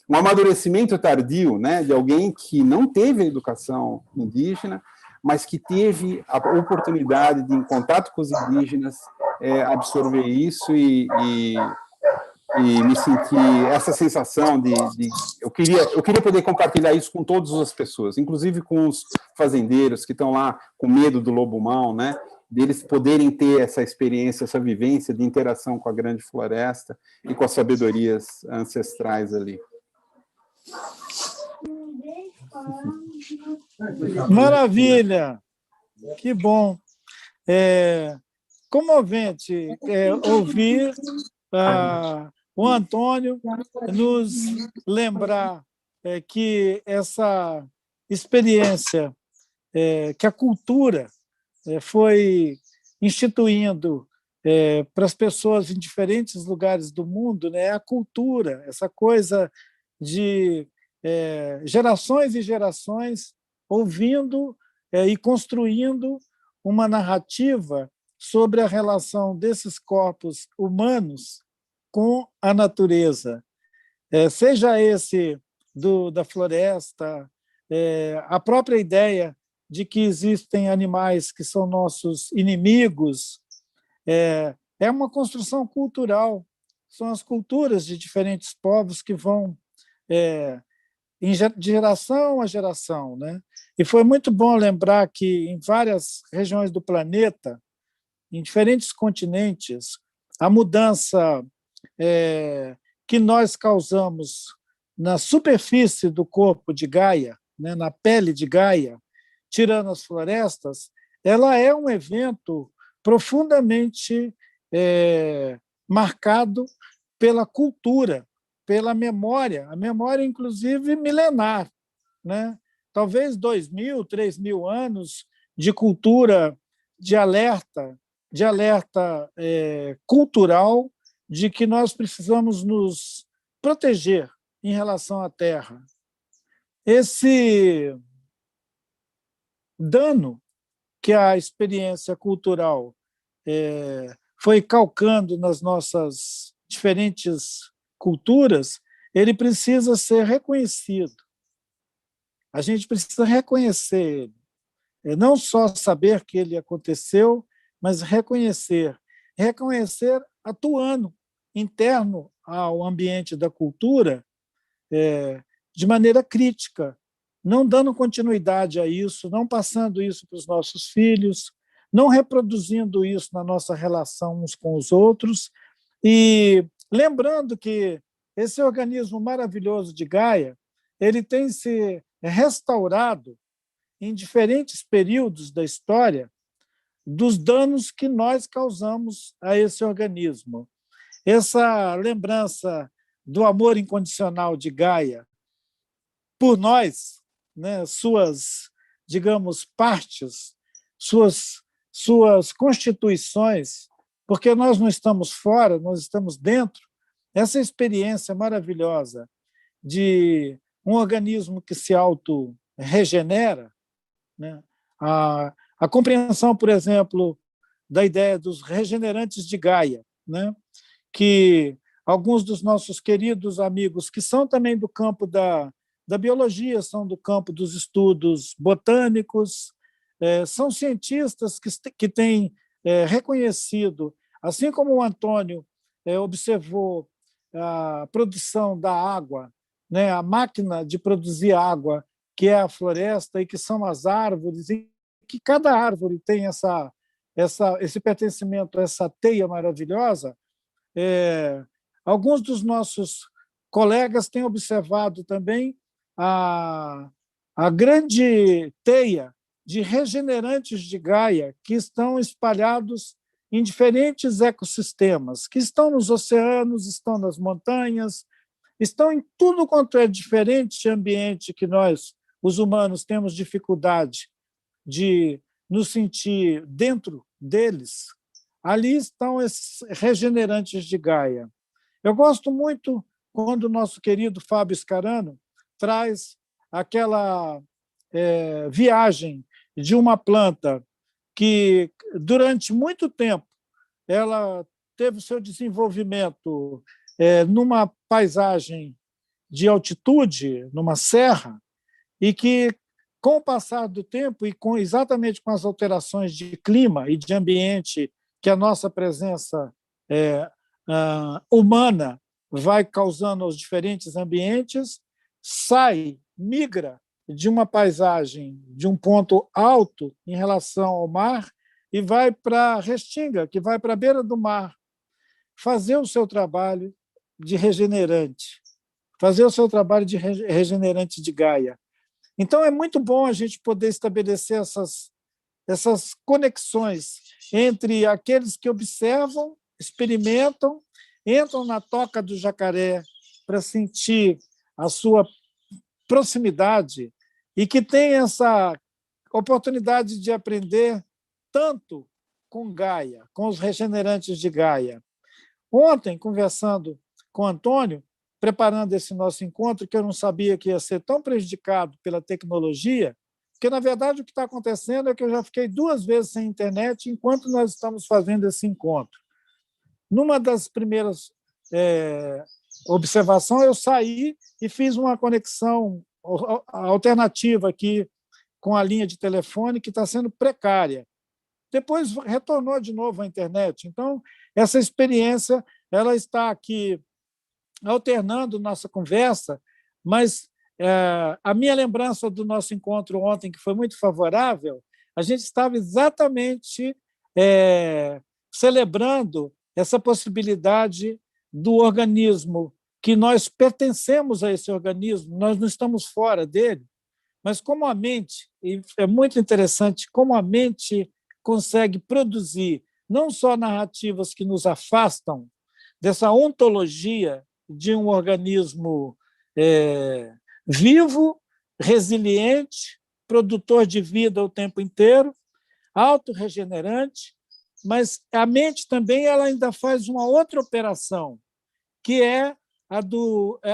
um amadurecimento tardio, né, de alguém que não teve a educação indígena, mas que teve a oportunidade de, em contato com os indígenas, absorver isso e me sentir essa sensação eu queria poder compartilhar isso com todas as pessoas, inclusive com os fazendeiros que estão lá com medo do lobo mau, né? Deles poderem ter essa experiência, essa vivência de interação com a grande floresta e com as sabedorias ancestrais ali. Maravilha! Que bom! Comovente ouvir o Antônio nos lembrar que essa experiência, que a cultura foi instituindo para as pessoas em diferentes lugares do mundo, né? A cultura, essa coisa de gerações e gerações ouvindo e construindo uma narrativa sobre a relação desses corpos humanos com a natureza, seja esse da floresta, a própria ideia de que existem animais que são nossos inimigos, é uma construção cultural, são as culturas de diferentes povos que vão de geração a geração, né? E foi muito bom lembrar que em várias regiões do planeta, em diferentes continentes, a mudança que nós causamos na superfície do corpo de Gaia, né, na pele de Gaia, tirando as florestas, ela é um evento profundamente marcado pela cultura, pela memória, a memória, inclusive, milenar, né? Talvez 2.000, 3.000 anos de cultura, de alerta cultural de que nós precisamos nos proteger em relação à Terra. Esse dano que a experiência cultural foi calcando nas nossas diferentes culturas, ele precisa ser reconhecido. A gente precisa reconhecer ele. Não só saber que ele aconteceu, mas reconhecer atuando interno ao ambiente da cultura de maneira crítica, não dando continuidade a isso, não passando isso para os nossos filhos, não reproduzindo isso na nossa relação uns com os outros, e lembrando que esse organismo maravilhoso de Gaia, ele tem se restaurado em diferentes períodos da história dos danos que nós causamos a esse organismo. Essa lembrança do amor incondicional de Gaia por nós, né, suas, digamos, partes, suas constituições, porque nós não estamos fora, nós estamos dentro. Essa experiência maravilhosa de um organismo que se auto-regenera, né? A compreensão, por exemplo, da ideia dos regenerantes de Gaia, né? Que alguns dos nossos queridos amigos, que são também do campo da biologia, são do campo dos estudos botânicos, são cientistas que têm reconhecido, assim como o Antônio observou a produção da água, né, a máquina de produzir água, que é a floresta e que são as árvores, e que cada árvore tem esse pertencimento a essa teia maravilhosa. Alguns dos nossos colegas têm observado também a grande teia de regenerantes de Gaia que estão espalhados em diferentes ecossistemas, que estão nos oceanos, estão nas montanhas, estão em tudo quanto é diferente ambiente que nós, os humanos, temos dificuldade de nos sentir dentro deles. Ali estão esses regenerantes de Gaia. Eu gosto muito quando o nosso querido Fábio Scarano traz aquela viagem de uma planta que, durante muito tempo, ela teve o seu desenvolvimento numa paisagem de altitude, numa serra, e que, com o passar do tempo e exatamente com as alterações de clima e de ambiente que a nossa presença humana vai causando aos diferentes ambientes, migra de uma paisagem de um ponto alto em relação ao mar e vai para a restinga, que vai para a beira do mar, fazer o seu trabalho de regenerante, fazer o seu trabalho de regenerante de Gaia. Então, é muito bom a gente poder estabelecer essas conexões entre aqueles que observam, experimentam entram na toca do jacaré para sentir a sua proximidade e que têm essa oportunidade de aprender tanto com Gaia, com os regenerantes de Gaia. Ontem, conversando com o Antônio, preparando esse nosso encontro, que eu não sabia que ia ser tão prejudicado pela tecnologia, porque, na verdade, o que está acontecendo é que eu já fiquei 2 vezes sem internet enquanto nós estamos fazendo esse encontro. Numa das primeiras observações, eu saí e fiz uma conexão alternativa aqui com a linha de telefone, que está sendo precária. Depois retornou de novo à internet. Então, essa experiência ela está aqui alternando nossa conversa, mas a minha lembrança do nosso encontro ontem, que foi muito favorável, a gente estava exatamente celebrando essa possibilidade do organismo, que nós pertencemos a esse organismo, nós não estamos fora dele, mas como a mente, e é muito interessante, como a mente consegue produzir não só narrativas que nos afastam dessa ontologia de um organismo vivo, resiliente, produtor de vida o tempo inteiro, autorregenerante, mas a mente também ela ainda faz uma outra operação, que é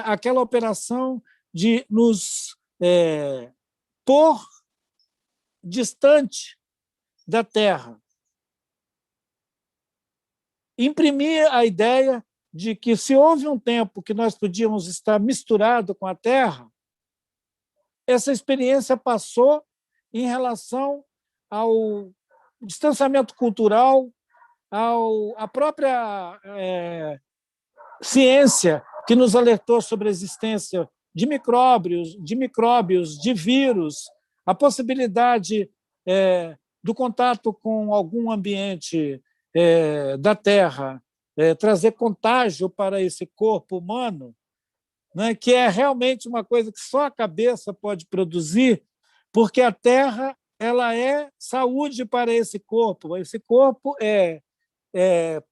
aquela operação de nos pôr distante da Terra. Imprimir a ideia de que, se houve um tempo que nós podíamos estar misturados com a Terra, essa experiência passou em relação ao distanciamento cultural, à própria ciência que nos alertou sobre a existência de micróbios, de vírus, a possibilidade do contato com algum ambiente da Terra, trazer contágio para esse corpo humano, né, que é realmente uma coisa que só a cabeça pode produzir, porque a Terra ela é saúde para esse corpo. Esse corpo é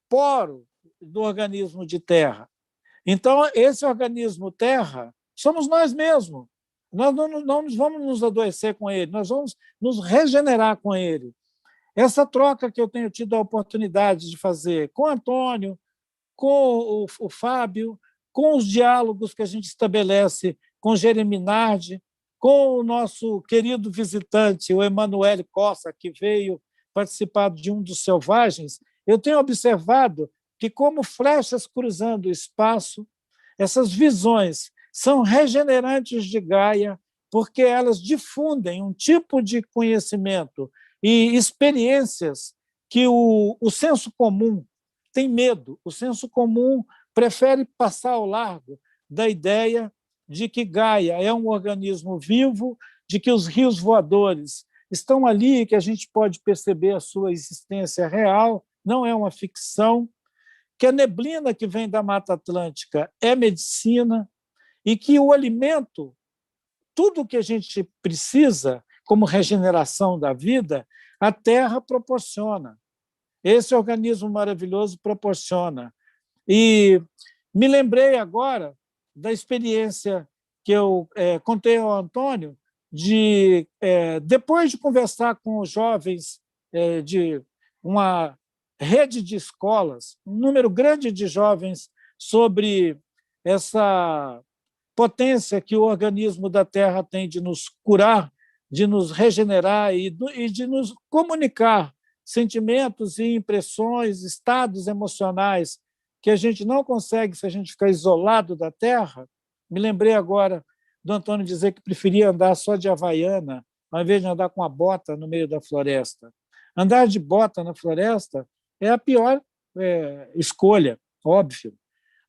poro do organismo de Terra. Então, esse organismo Terra somos nós mesmos. Nós não vamos nos adoecer com ele, nós vamos nos regenerar com ele. Essa troca que eu tenho tido a oportunidade de fazer com o Antônio, com o Fábio, com os diálogos que a gente estabelece com Jeremy Nardi, com o nosso querido visitante, o Emanuele Costa, que veio participar de um dos Selvagens, eu tenho observado que, como flechas cruzando o espaço, essas visões são regenerantes de Gaia, porque elas difundem um tipo de conhecimento e experiências que o senso comum tem medo. O senso comum prefere passar ao largo da ideia de que Gaia é um organismo vivo, de que os rios voadores estão ali e que a gente pode perceber a sua existência real, não é uma ficção, que a neblina que vem da Mata Atlântica é medicina e que o alimento, tudo o que a gente precisa como regeneração da vida, a Terra proporciona. Esse organismo maravilhoso proporciona. E me lembrei agora da experiência que eu contei ao Antônio, de, depois de conversar com os jovens de uma rede de escolas, um número grande de jovens, sobre essa potência que o organismo da Terra tem de nos curar, de nos regenerar e de nos comunicar sentimentos e impressões, estados emocionais que a gente não consegue se a gente ficar isolado da Terra. Me lembrei agora do Antônio dizer que preferia andar só de Havaiana, ao invés de andar com a bota no meio da floresta. Andar de bota na floresta é a pior escolha, óbvio.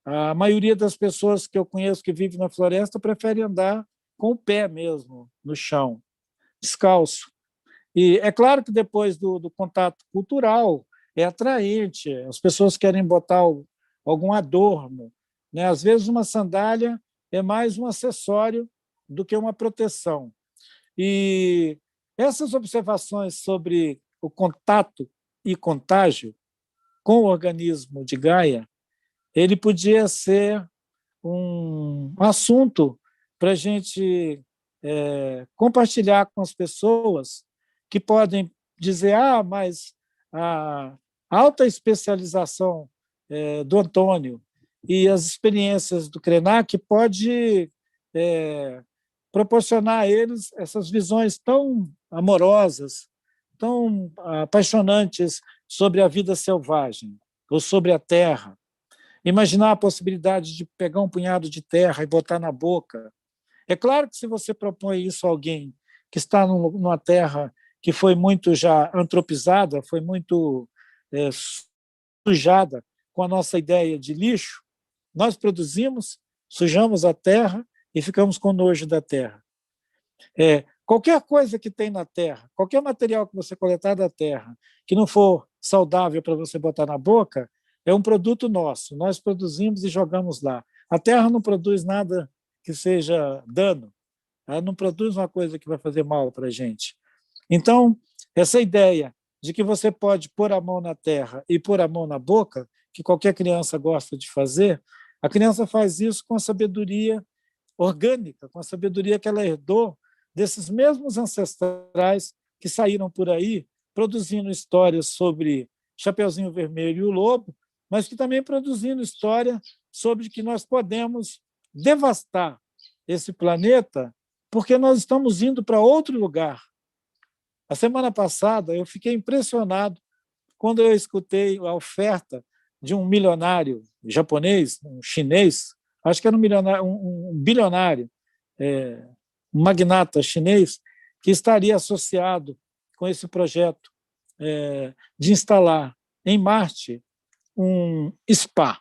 A maioria das pessoas que eu conheço que vivem na floresta prefere andar com o pé mesmo no chão, descalço. E é claro que depois do contato cultural é atraente, as pessoas querem botar algum adorno, né? Às vezes uma sandália é mais um acessório do que uma proteção. E essas observações sobre o contato e contágio com o organismo de Gaia ele podia ser um assunto para a gente compartilhar com as pessoas que podem dizer, mas a alta especialização do Antônio e as experiências do Krenak pode proporcionar a eles essas visões tão amorosas, tão apaixonantes sobre a vida selvagem ou sobre a terra. Imaginar a possibilidade de pegar um punhado de terra e botar na boca. É claro que se você propõe isso a alguém que está numa terra que foi muito já antropizada, foi muito sujada com a nossa ideia de lixo, nós produzimos, sujamos a terra e ficamos com nojo da terra. Qualquer coisa que tem na terra, qualquer material que você coletar da terra, que não for saudável para você botar na boca, é um produto nosso. Nós produzimos e jogamos lá. A terra não produz nada que seja dano. Ela não produz uma coisa que vai fazer mal para a gente. Então, essa ideia de que você pode pôr a mão na terra e pôr a mão na boca, que qualquer criança gosta de fazer, a criança faz isso com a sabedoria orgânica, com a sabedoria que ela herdou desses mesmos ancestrais que saíram por aí produzindo histórias sobre Chapeuzinho Vermelho e o Lobo, mas que também produzindo história sobre que nós podemos devastar esse planeta porque nós estamos indo para outro lugar. A semana passada, eu fiquei impressionado quando eu escutei a oferta de um milionário japonês, um chinês, acho que era um bilionário, um magnata chinês, que estaria associado com esse projeto de instalar em Marte um spa.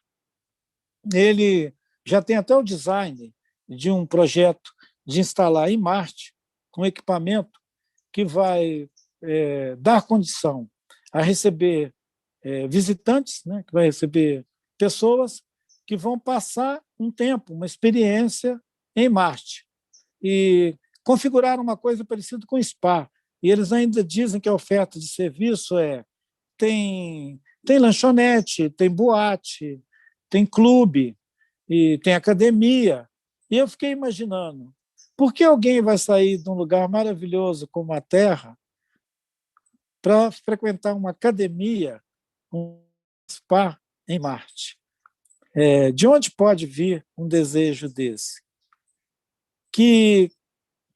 Ele já tem até o design de um projeto de instalar em Marte um equipamento que vai dar condição a receber visitantes, né, que vai receber pessoas que vão passar um tempo, uma experiência em Marte e configurar uma coisa parecida com spa. E eles ainda dizem que a oferta de serviço tem lanchonete, tem boate, tem clube, e tem academia. E eu fiquei imaginando, por que alguém vai sair de um lugar maravilhoso como a Terra para frequentar uma academia, um spa em Marte? De onde pode vir um desejo desse? Que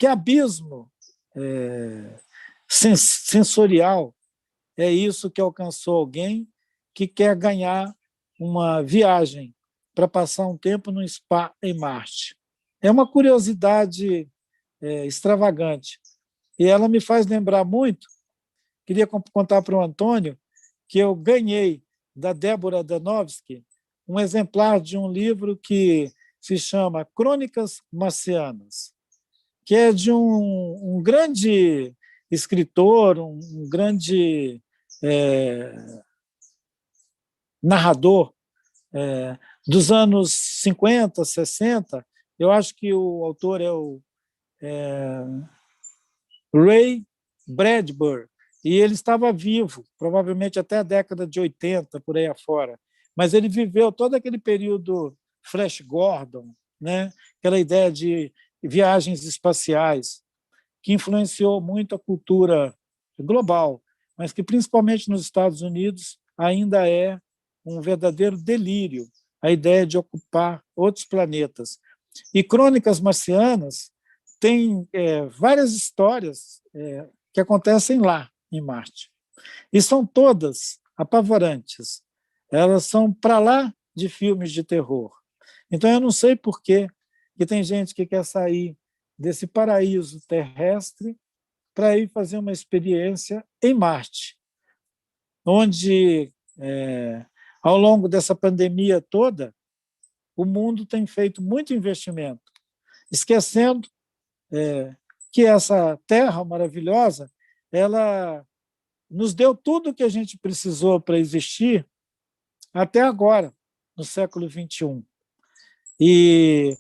abismo sensorial é isso que alcançou alguém que quer ganhar uma viagem para passar um tempo num spa em Marte? É uma curiosidade extravagante. E ela me faz lembrar muito, queria contar para o Antônio, que eu ganhei da Débora Danovski um exemplar de um livro que se chama Crônicas Marcianas, que é de um grande escritor, um grande narrador dos anos 50, 60. Eu acho que o autor é o Ray Bradbury, e ele estava vivo, provavelmente até a década de 80, por aí afora. Mas ele viveu todo aquele período Flash Gordon, né? Aquela ideia de viagens espaciais, que influenciou muito a cultura global, mas que, principalmente nos Estados Unidos, ainda é um verdadeiro delírio a ideia de ocupar outros planetas. E Crônicas Marcianas tem várias histórias que acontecem lá, em Marte. E são todas apavorantes. Elas são para lá de filmes de terror. Então, eu não sei por que tem gente que quer sair desse paraíso terrestre para ir fazer uma experiência em Marte, onde, ao longo dessa pandemia toda, o mundo tem feito muito investimento, esquecendo que essa terra maravilhosa, ela nos deu tudo o que a gente precisou para existir até agora, no século XXI. E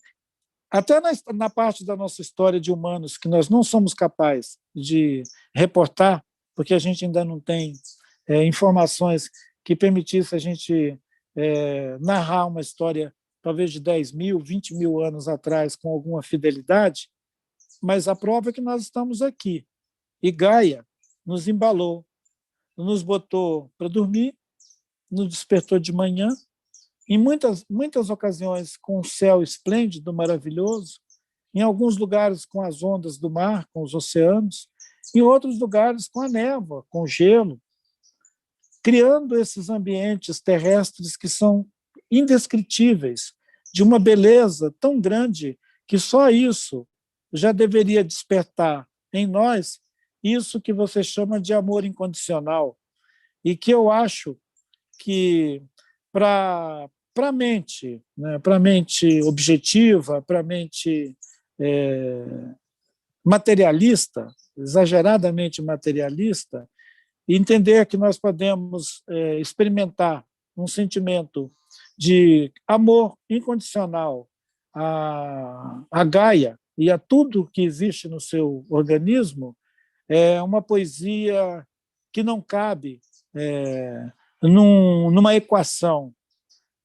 até na parte da nossa história de humanos que nós não somos capazes de reportar, porque a gente ainda não tem informações que permitissem a gente narrar uma história talvez de 10 mil, 20 mil anos atrás com alguma fidelidade, mas a prova é que nós estamos aqui. E Gaia nos embalou, nos botou para dormir, nos despertou de manhã, em muitas ocasiões com o céu esplêndido, maravilhoso, em alguns lugares com as ondas do mar, com os oceanos, em outros lugares com a névoa, com o gelo, criando esses ambientes terrestres que são indescritíveis, de uma beleza tão grande que só isso já deveria despertar em nós isso que você chama de amor incondicional, e que eu acho que para a mente, né, para a mente objetiva, para a mente materialista, exageradamente materialista, entender que nós podemos experimentar um sentimento de amor incondicional a Gaia e a tudo que existe no seu organismo, é uma poesia que não cabe numa equação,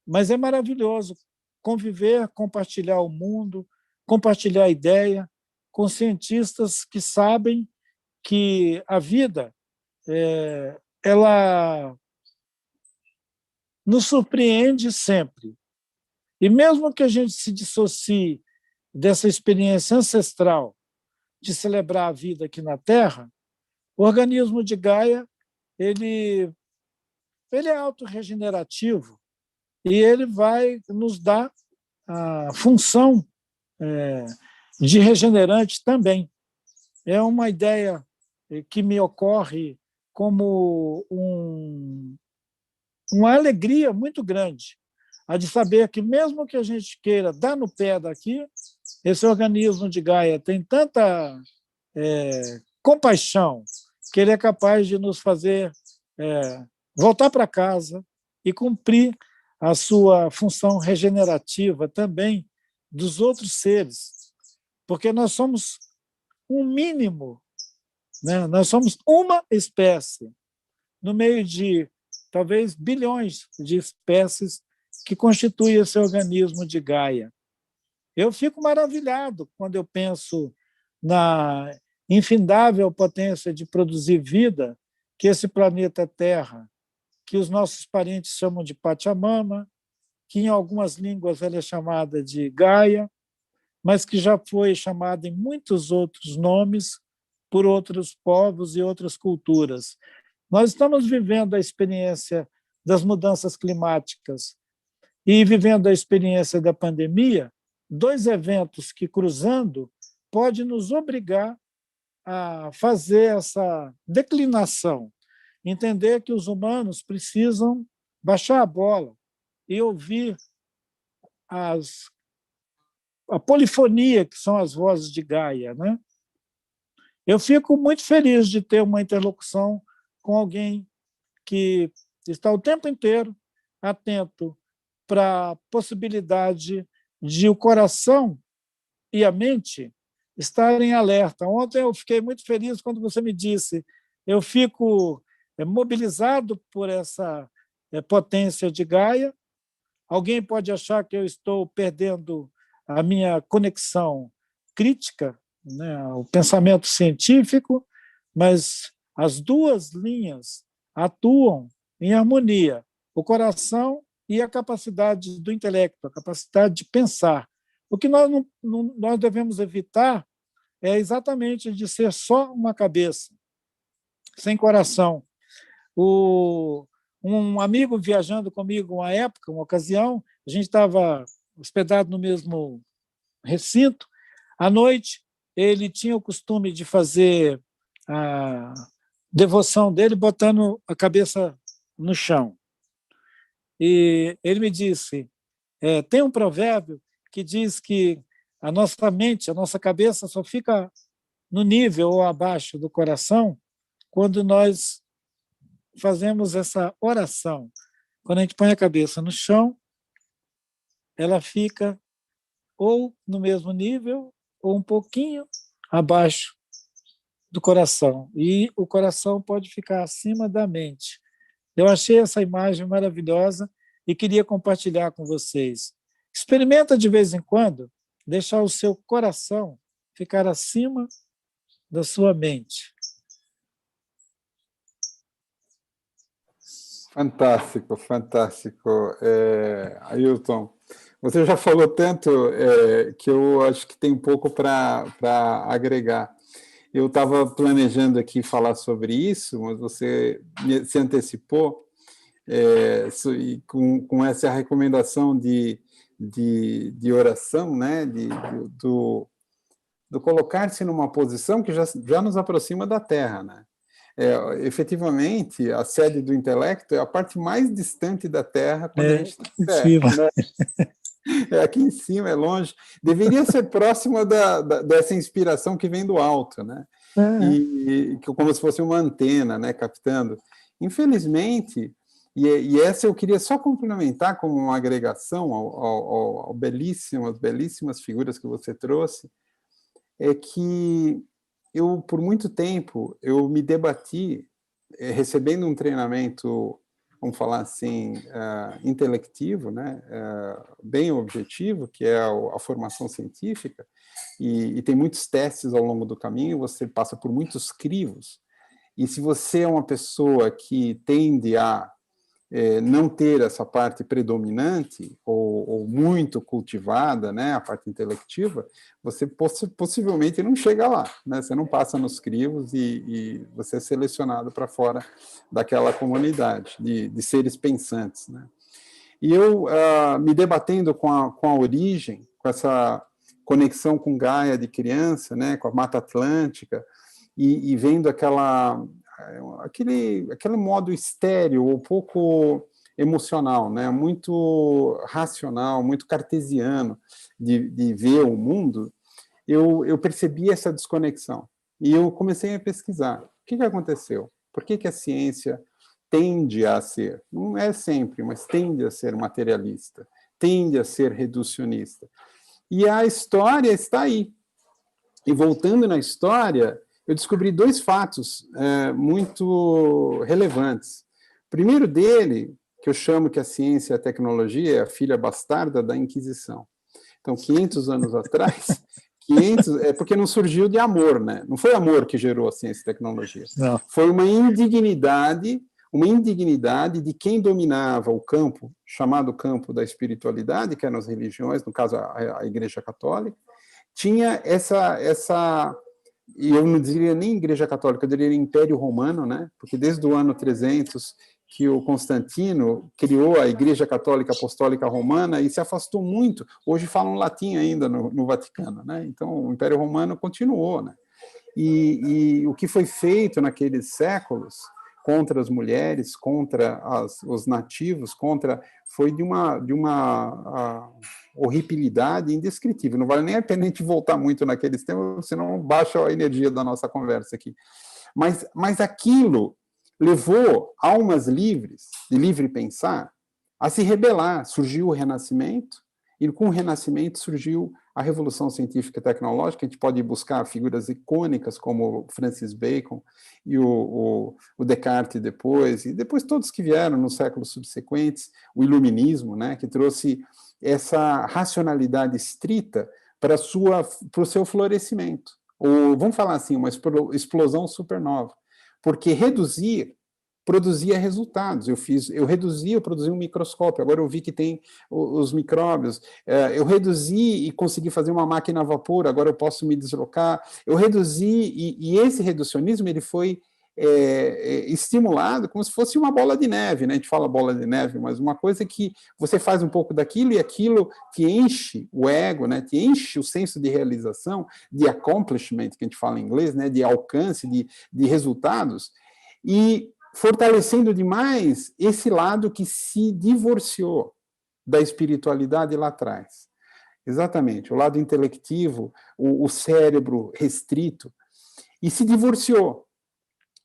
mas é maravilhoso conviver, compartilhar o mundo, compartilhar a ideia com cientistas que sabem que a vida ela nos surpreende sempre. E mesmo que a gente se dissocie dessa experiência ancestral de celebrar a vida aqui na Terra, o organismo de Gaia ele é autorregenerativo e ele vai nos dar a função de regenerante também. É uma ideia que me ocorre como uma alegria muito grande, a de saber que, mesmo que a gente queira dar no pé daqui, esse organismo de Gaia tem tanta compaixão que ele é capaz de nos fazer voltar para casa e cumprir a sua função regenerativa também dos outros seres, porque nós somos um mínimo, né? Nós somos uma espécie no meio de talvez bilhões de espécies que constituem esse organismo de Gaia. Eu fico maravilhado quando eu penso na infindável potência de produzir vida que esse planeta Terra, que os nossos parentes chamam de Pachamama, que em algumas línguas ela é chamada de Gaia, mas que já foi chamada em muitos outros nomes por outros povos e outras culturas. Nós estamos vivendo a experiência das mudanças climáticas e vivendo a experiência da pandemia, dois eventos que, cruzando, pode nos obrigar a fazer essa declinação, entender que os humanos precisam baixar a bola e ouvir a polifonia que são as vozes de Gaia, né? Eu fico muito feliz de ter uma interlocução com alguém que está o tempo inteiro atento para a possibilidade de o coração e a mente estarem alerta. Ontem eu fiquei muito feliz quando você me disse, eu fico mobilizado por essa potência de Gaia. Alguém pode achar que eu estou perdendo a minha conexão crítica, né, o pensamento científico, mas as duas linhas atuam em harmonia, o coração e a capacidade do intelecto, a capacidade de pensar. O que nós devemos evitar é exatamente de ser só uma cabeça, sem coração. Um amigo viajando comigo uma época, uma ocasião, a gente estava hospedado no mesmo recinto, à noite ele tinha o costume de fazer a devoção dele botando a cabeça no chão. E ele me disse, tem um provérbio que diz que a nossa mente, a nossa cabeça só fica no nível ou abaixo do coração quando nós fazemos essa oração. Quando a gente põe a cabeça no chão, ela fica ou no mesmo nível ou um pouquinho abaixo do coração. E o coração pode ficar acima da mente. Eu achei essa imagem maravilhosa e queria compartilhar com vocês. Experimenta de vez em quando deixar o seu coração ficar acima da sua mente. Fantástico, fantástico. Ailton, você já falou tanto que eu acho que tem pouco para agregar. Eu estava planejando aqui falar sobre isso, mas você se antecipou e com essa recomendação de oração, né? do colocar-se numa posição que já nos aproxima da Terra, né? Efetivamente, a sede do intelecto é a parte mais distante da Terra quando a gente está em cima. né? Aqui em cima, é longe. Deveria ser próxima dessa inspiração que vem do alto, né? E como se fosse uma antena, né? Captando. Infelizmente, e essa eu queria só complementar como uma agregação ao belíssimas figuras que você trouxe, é que eu, por muito tempo, eu me debati, recebendo um treinamento, vamos falar assim, intelectivo, né, bem objetivo, que é a formação científica, e tem muitos testes ao longo do caminho, você passa por muitos crivos, e se você é uma pessoa que tende a não ter essa parte predominante ou muito cultivada, né, a parte intelectiva, você possivelmente não chega lá, né, você não passa nos crivos e você é selecionado para fora daquela comunidade de seres pensantes, né. E eu, me debatendo com a origem, com essa conexão com Gaia de criança, né, com a Mata Atlântica, e vendo aquele modo estéril, um pouco emocional, né? Muito racional, muito cartesiano de ver o mundo, eu percebi essa desconexão. E eu comecei a pesquisar. O que aconteceu? Por que a ciência tende a ser, não é sempre, mas tende a ser materialista, tende a ser reducionista? E a história está aí. E voltando na história, eu descobri dois fatos muito relevantes. O primeiro dele, que eu chamo que a ciência e a tecnologia é a filha bastarda da Inquisição. Então, 500 anos atrás, porque não surgiu de amor, né? Não foi amor que gerou a ciência e a tecnologia. Não. Foi uma indignidade de quem dominava o campo, chamado campo da espiritualidade, que eram as religiões, no caso a Igreja Católica, tinha essa e eu não diria nem Igreja Católica, eu diria Império Romano, né? Porque desde o ano 300 que o Constantino criou a Igreja Católica Apostólica Romana e se afastou muito. Hoje falam latim ainda no Vaticano, né? Então o Império Romano continuou, né? E o que foi feito naqueles séculos contra as mulheres, contra os nativos, foi de uma horribilidade indescritível. Não vale nem a pena a gente voltar muito naqueles temas, senão baixa a energia da nossa conversa aqui. Mas aquilo levou almas livres, de livre pensar, a se rebelar. Surgiu o Renascimento, e com o Renascimento surgiu a Revolução Científica e Tecnológica. A gente pode buscar figuras icônicas como Francis Bacon e o Descartes depois, e depois todos que vieram nos séculos subsequentes, o Iluminismo, né, que trouxe essa racionalidade estrita para o seu florescimento. Ou, vamos falar assim, uma explosão supernova. Porque reduzir produzia resultados. Eu produzi um microscópio, agora eu vi que tem os micróbios. Eu reduzi e consegui fazer uma máquina a vapor, agora eu posso me deslocar. Eu reduzi, e esse reducionismo ele foi estimulado como se fosse uma bola de neve, né? A gente fala bola de neve, mas uma coisa que você faz um pouco daquilo e aquilo te enche o ego, né? Te enche o senso de realização, de accomplishment, que a gente fala em inglês, né? De alcance, de resultados, e fortalecendo demais esse lado que se divorciou da espiritualidade lá atrás. Exatamente, o lado intelectivo, o cérebro restrito, e se divorciou.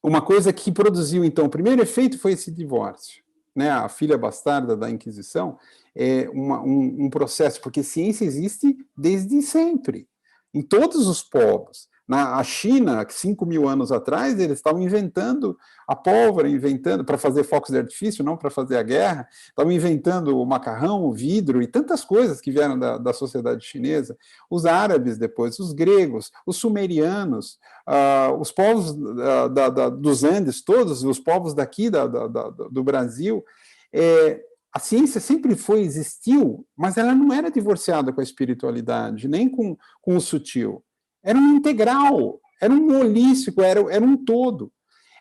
Uma coisa que produziu, então, o primeiro efeito foi esse divórcio, né? A filha bastarda da Inquisição é um processo, porque ciência existe desde sempre, em todos os povos. A China, 5.000 anos atrás, eles estavam inventando a pólvora, inventando para fazer focos de artifício, não para fazer a guerra, estavam inventando o macarrão, o vidro e tantas coisas que vieram da sociedade chinesa. Os árabes depois, os gregos, os sumerianos, os povos dos Andes, todos os povos daqui do Brasil. A ciência sempre existiu, mas ela não era divorciada com a espiritualidade, nem com o sutil. Era um integral, era um holístico, era um todo.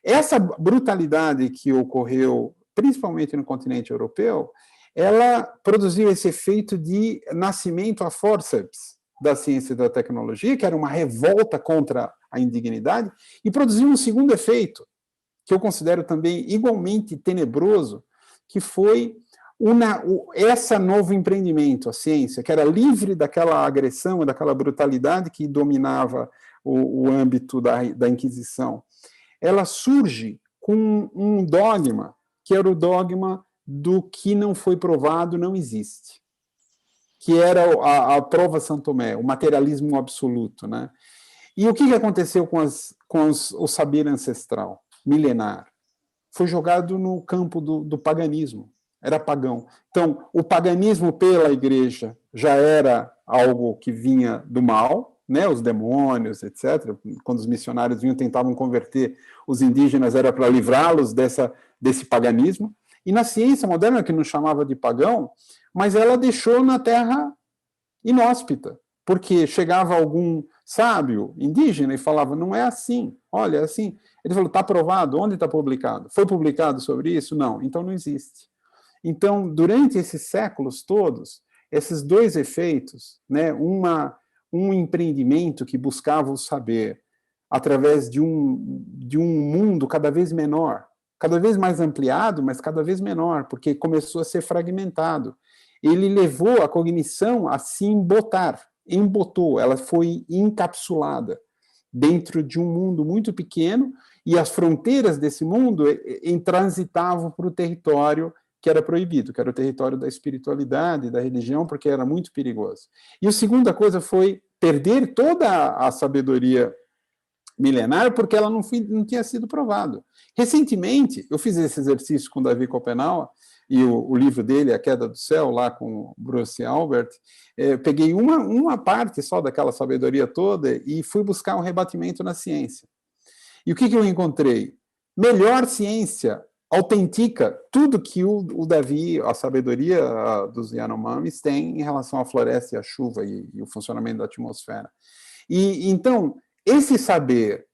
Essa brutalidade que ocorreu, principalmente no continente europeu, ela produziu esse efeito de nascimento a forceps da ciência e da tecnologia, que era uma revolta contra a indignidade, e produziu um segundo efeito, que eu considero também igualmente tenebroso, que foi esse novo empreendimento, a ciência, que era livre daquela agressão e daquela brutalidade que dominava o âmbito da Inquisição. Ela surge com um dogma, que era o dogma do que não foi provado não existe, que era a prova São Tomé, o materialismo absoluto, né? E o que aconteceu com o saber ancestral, milenar? Foi jogado no campo do paganismo. Era pagão. Então, o paganismo pela igreja já era algo que vinha do mal, né? Os demônios, etc. Quando os missionários vinham, tentavam converter os indígenas, era para livrá-los desse paganismo. E na ciência moderna, que não chamava de pagão, mas ela deixou na terra inóspita, porque chegava algum sábio indígena e falava, não é assim, olha, é assim. Ele falou, está provado, onde está publicado? Foi publicado sobre isso? Não, então não existe. Então, durante esses séculos todos, esses dois efeitos, né, um empreendimento que buscava o saber através de um mundo cada vez menor, cada vez mais ampliado, mas cada vez menor, porque começou a ser fragmentado. Ele levou a cognição a se embotou, ela foi encapsulada dentro de um mundo muito pequeno, e as fronteiras desse mundo transitavam para o território que era proibido, que era o território da espiritualidade, da religião, porque era muito perigoso. E a segunda coisa foi perder toda a sabedoria milenar, porque ela não tinha sido provado. Recentemente, eu fiz esse exercício com Davi Copenau, e o livro dele, A Queda do Céu, lá com Bruce Albert, peguei uma parte só daquela sabedoria toda e fui buscar um rebatimento na ciência. E o que eu encontrei? Melhor ciência autentica tudo que o Davi, a sabedoria dos Yanomamis, tem em relação à floresta e à chuva e o funcionamento da atmosfera. E então, esse saber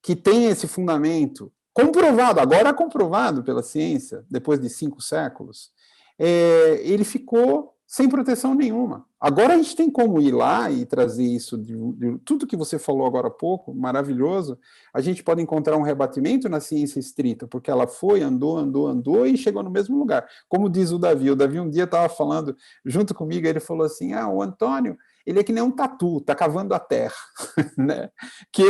que tem esse fundamento comprovado, agora comprovado pela ciência, depois de 5 séculos, ele ficou sem proteção nenhuma. Agora a gente tem como ir lá e trazer isso, de tudo que você falou agora há pouco, maravilhoso, a gente pode encontrar um rebatimento na ciência estrita, porque ela foi, andou e chegou no mesmo lugar. Como diz o Davi um dia estava falando junto comigo, ele falou assim, o Antônio, ele é que nem um tatu, está cavando a terra, né? Que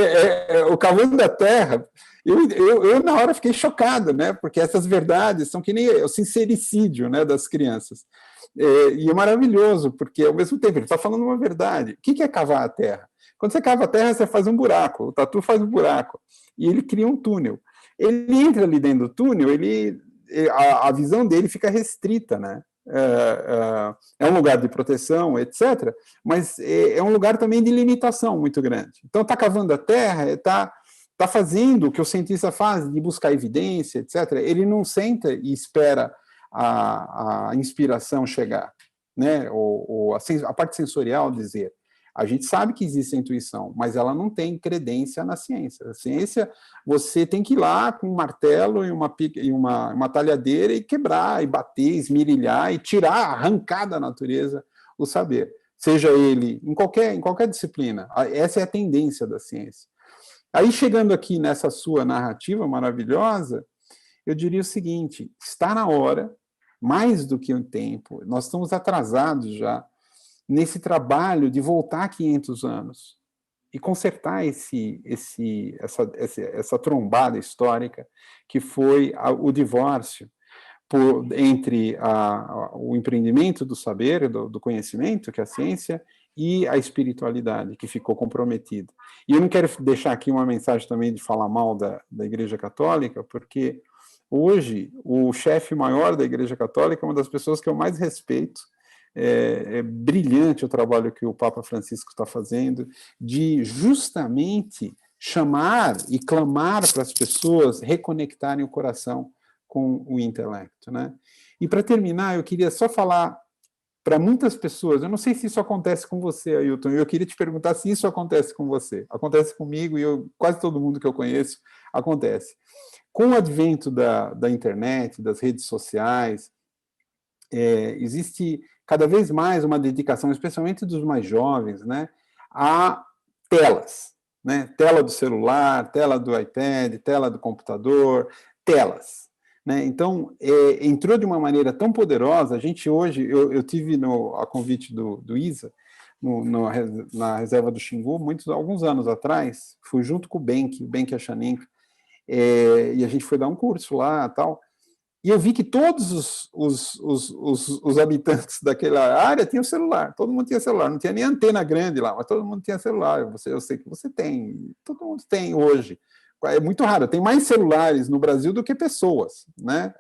o cavando a terra, eu na hora fiquei chocado, né? Porque essas verdades são que nem o sincericídio, né, das crianças. E é maravilhoso, porque ao mesmo tempo ele está falando uma verdade. O que é cavar a terra? Quando você cava a terra, você faz um buraco, o tatu faz um buraco, e ele cria um túnel. Ele entra ali dentro do túnel, a visão dele fica restrita, né? É um lugar de proteção, etc., mas é um lugar também de limitação muito grande. Então, está cavando a terra, está fazendo o que o cientista faz, de buscar evidência, etc. Ele não senta e espera a inspiração chegar, né? Ou a parte sensorial dizer. A gente sabe que existe a intuição, mas ela não tem credência na ciência. A ciência, você tem que ir lá com um martelo e uma talhadeira e quebrar, e bater, esmirilhar, e tirar, arrancar da natureza o saber. Seja ele em qualquer disciplina. Essa é a tendência da ciência. Aí, chegando aqui nessa sua narrativa maravilhosa, eu diria o seguinte, está na hora, mais do que um tempo, nós estamos atrasados já, nesse trabalho de voltar 500 anos e consertar essa trombada histórica que foi o divórcio entre o empreendimento do saber, do conhecimento, que é a ciência, e a espiritualidade, que ficou comprometida. E eu não quero deixar aqui uma mensagem também de falar mal da Igreja Católica, porque hoje o chefe maior da Igreja Católica é uma das pessoas que eu mais respeito. É brilhante o trabalho que o Papa Francisco está fazendo, de justamente chamar e clamar para as pessoas reconectarem o coração com o intelecto, né? E para terminar, eu queria só falar para muitas pessoas, eu não sei se isso acontece com você, Ailton, eu queria te perguntar se isso acontece com você. Acontece comigo e quase todo mundo que eu conheço acontece. Com o advento da internet, das redes sociais, existe cada vez mais uma dedicação, especialmente dos mais jovens, né, a telas, né, tela do celular, tela do iPad, tela do computador, telas. Né? Então, entrou de uma maneira tão poderosa, a gente hoje, eu tive a convite do ISA, na reserva do Xingu, alguns anos atrás, fui junto com o Benk Achaninka, e a gente foi dar um curso lá e tal, e eu vi que todos os habitantes daquela área tinham celular, todo mundo tinha celular, não tinha nem antena grande lá, mas todo mundo tinha celular, eu sei que você tem, todo mundo tem hoje. É muito raro, tem mais celulares no Brasil do que pessoas, né?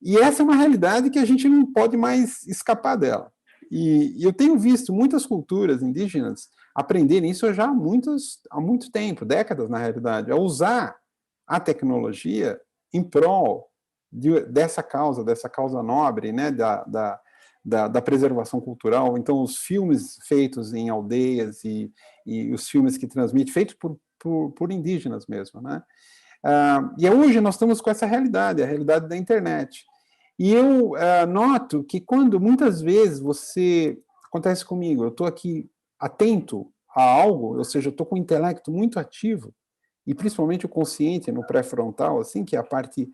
E essa é uma realidade que a gente não pode mais escapar dela. E eu tenho visto muitas culturas indígenas aprenderem isso já há muito tempo, décadas na realidade, a usar a tecnologia em prol dessa causa nobre, né? Da preservação cultural. Então, os filmes feitos em aldeias e os filmes que transmitem, feitos por indígenas mesmo, né? E hoje nós estamos com essa realidade, a realidade da internet. E eu noto que quando muitas vezes acontece comigo, eu estou aqui atento a algo, ou seja, eu estou com o intelecto muito ativo, e principalmente o consciente no pré-frontal, assim, que é a parte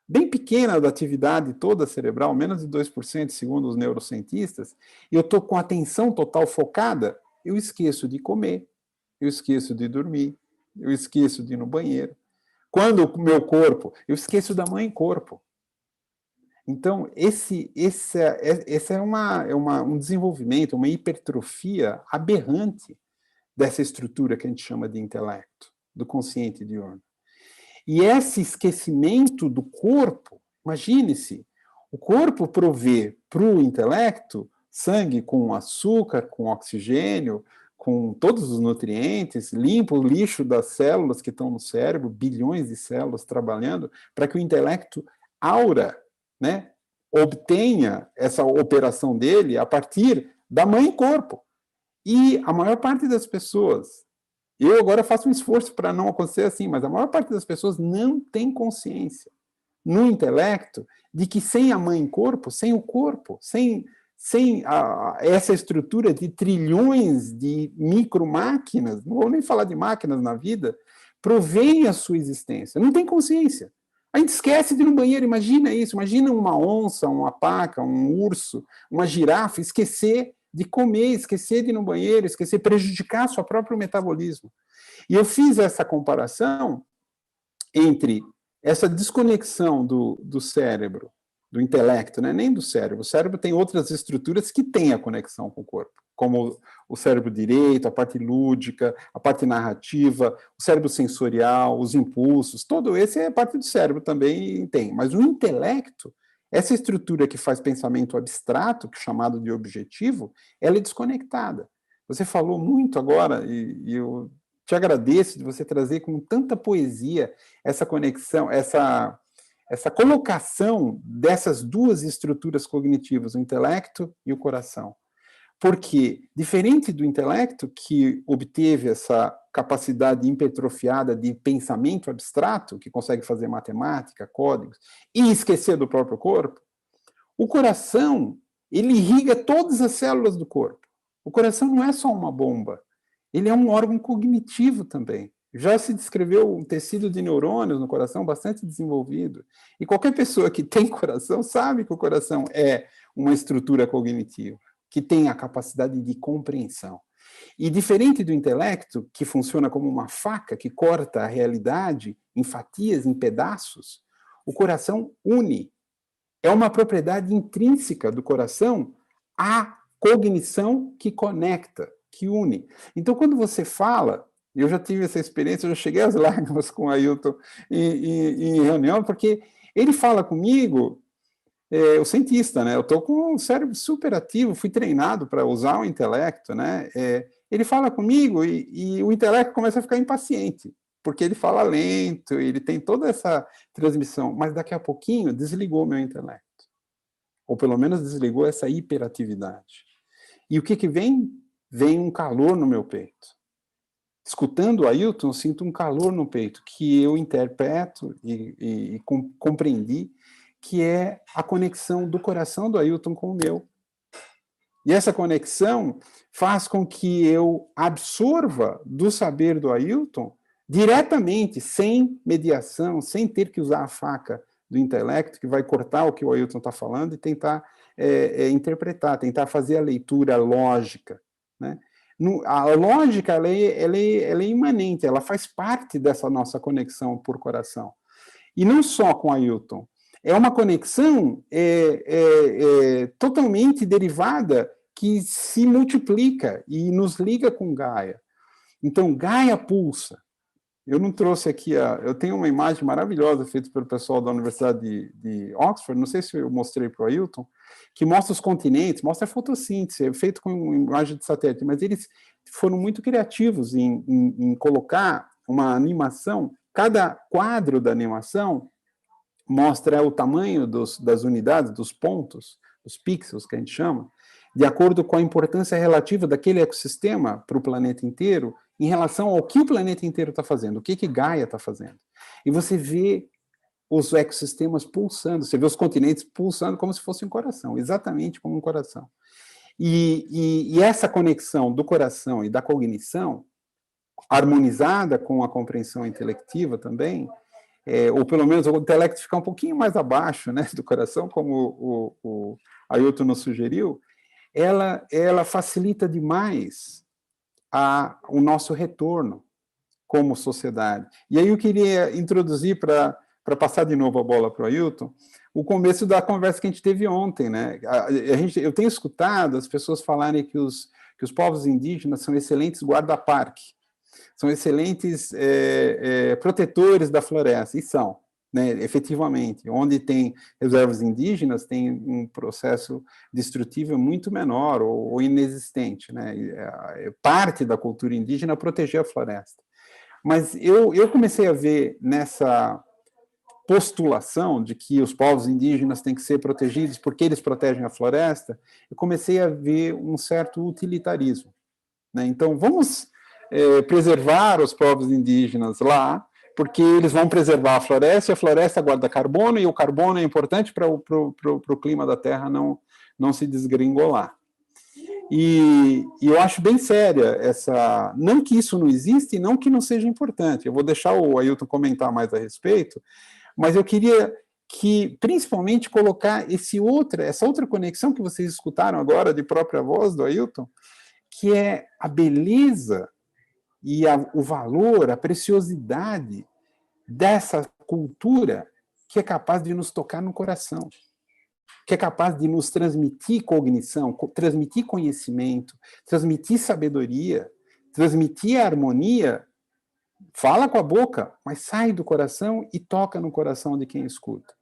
bem pequena da atividade toda cerebral, menos de 2%, segundo os neurocientistas, e eu estou com a atenção total focada, eu esqueço de comer, eu esqueço de dormir, eu esqueço de ir no banheiro. Quando o meu corpo, eu esqueço da mãe corpo. Então, esse é um desenvolvimento, uma hipertrofia aberrante dessa estrutura que a gente chama de intelecto, do consciente diurno. E esse esquecimento do corpo, imagine-se, o corpo provê para o intelecto sangue com açúcar, com oxigênio, com todos os nutrientes, limpa o lixo das células que estão no cérebro, bilhões de células trabalhando, para que o intelecto aura, né, obtenha essa operação dele a partir da mãe corpo. E a maior parte das pessoas, eu agora faço um esforço para não acontecer assim, mas a maior parte das pessoas não tem consciência no intelecto de que sem a mãe corpo, sem o corpo, sem essa estrutura de trilhões de micromáquinas, não vou nem falar de máquinas na vida, provém a sua existência. Não tem consciência. A gente esquece de ir no banheiro, imagina isso, imagina uma onça, uma paca, um urso, uma girafa, esquecer de comer, esquecer de ir no banheiro, esquecer, prejudicar seu próprio metabolismo. E eu fiz essa comparação entre essa desconexão do cérebro, do intelecto, né? Nem do cérebro. O cérebro tem outras estruturas que têm a conexão com o corpo, como o cérebro direito, a parte lúdica, a parte narrativa, o cérebro sensorial, os impulsos, todo esse é parte do cérebro também tem. Mas o intelecto, essa estrutura que faz pensamento abstrato, que é chamado de objetivo, ela é desconectada. Você falou muito agora, e eu te agradeço de você trazer com tanta poesia essa conexão, essa colocação dessas duas estruturas cognitivas, o intelecto e o coração. Porque, diferente do intelecto, que obteve essa capacidade hipertrofiada de pensamento abstrato, que consegue fazer matemática, códigos, e esquecer do próprio corpo, o coração, ele irriga todas as células do corpo. O coração não é só uma bomba, ele é um órgão cognitivo também. Já se descreveu um tecido de neurônios no coração bastante desenvolvido. E qualquer pessoa que tem coração sabe que o coração é uma estrutura cognitiva, que tem a capacidade de compreensão. E diferente do intelecto, que funciona como uma faca que corta a realidade em fatias, em pedaços, o coração une. É uma propriedade intrínseca do coração a cognição que conecta, que une. Então, quando você fala, eu já tive essa experiência, eu já cheguei às lágrimas com o Ailton em reunião, porque ele fala comigo, o cientista, né? Eu estou com um cérebro super ativo, fui treinado para usar o intelecto, né? Ele fala comigo e o intelecto começa a ficar impaciente, porque ele fala lento, ele tem toda essa transmissão, mas daqui a pouquinho desligou meu intelecto, ou pelo menos desligou essa hiperatividade. E o que vem? Vem um calor no meu peito. Escutando o Ailton, eu sinto um calor no peito, que eu interpreto e compreendi, que é a conexão do coração do Ailton com o meu. E essa conexão faz com que eu absorva do saber do Ailton diretamente, sem mediação, sem ter que usar a faca do intelecto, que vai cortar o que o Ailton está falando e tentar interpretar, tentar fazer a leitura lógica, né? A lógica, ela é imanente, ela faz parte dessa nossa conexão por coração. E não só com Ailton, é uma conexão totalmente derivada que se multiplica e nos liga com Gaia. Então, Gaia pulsa. Eu não trouxe aqui, eu tenho uma imagem maravilhosa feita pelo pessoal da Universidade de Oxford, não sei se eu mostrei para o Ailton, que mostra os continentes, mostra a fotossíntese, é feito com imagem de satélite, mas eles foram muito criativos em colocar uma animação, cada quadro da animação mostra o tamanho das unidades, dos pontos, os pixels que a gente chama, de acordo com a importância relativa daquele ecossistema para o planeta inteiro, em relação ao que o planeta inteiro está fazendo, o que Gaia está fazendo. E você vê os ecossistemas pulsando, você vê os continentes pulsando como se fosse um coração, exatamente como um coração. E essa conexão do coração e da cognição, harmonizada com a compreensão intelectiva também, ou pelo menos o intelecto ficar um pouquinho mais abaixo, né, do coração, como o Ailton nos sugeriu, ela facilita demais o nosso retorno como sociedade. E aí eu queria introduzir, para passar de novo a bola para o Ailton, o começo da conversa que a gente teve ontem, né? Eu tenho escutado as pessoas falarem que os povos indígenas são excelentes guarda-parque, são excelentes protetores da floresta, e são, né, efetivamente. Onde tem reservas indígenas, tem um processo destrutivo muito menor ou inexistente, né? Parte da cultura indígena é proteger a floresta. Mas eu comecei a ver nessa postulação de que os povos indígenas têm que ser protegidos porque eles protegem a floresta, eu comecei a ver um certo utilitarismo, né? Então, vamos preservar os povos indígenas lá, porque eles vão preservar a floresta, e a floresta guarda carbono, e o carbono é importante para o clima da Terra não se desgringolar. E eu acho bem séria essa... Não que isso não existe, e não que não seja importante. Eu vou deixar o Ailton comentar mais a respeito, mas eu queria principalmente colocar essa outra conexão que vocês escutaram agora de própria voz do Ailton, que é a beleza e o valor, a preciosidade dessa cultura que é capaz de nos tocar no coração, que é capaz de nos transmitir cognição, transmitir conhecimento, transmitir sabedoria, transmitir harmonia. Fala com a boca, mas sai do coração e toca no coração de quem escuta.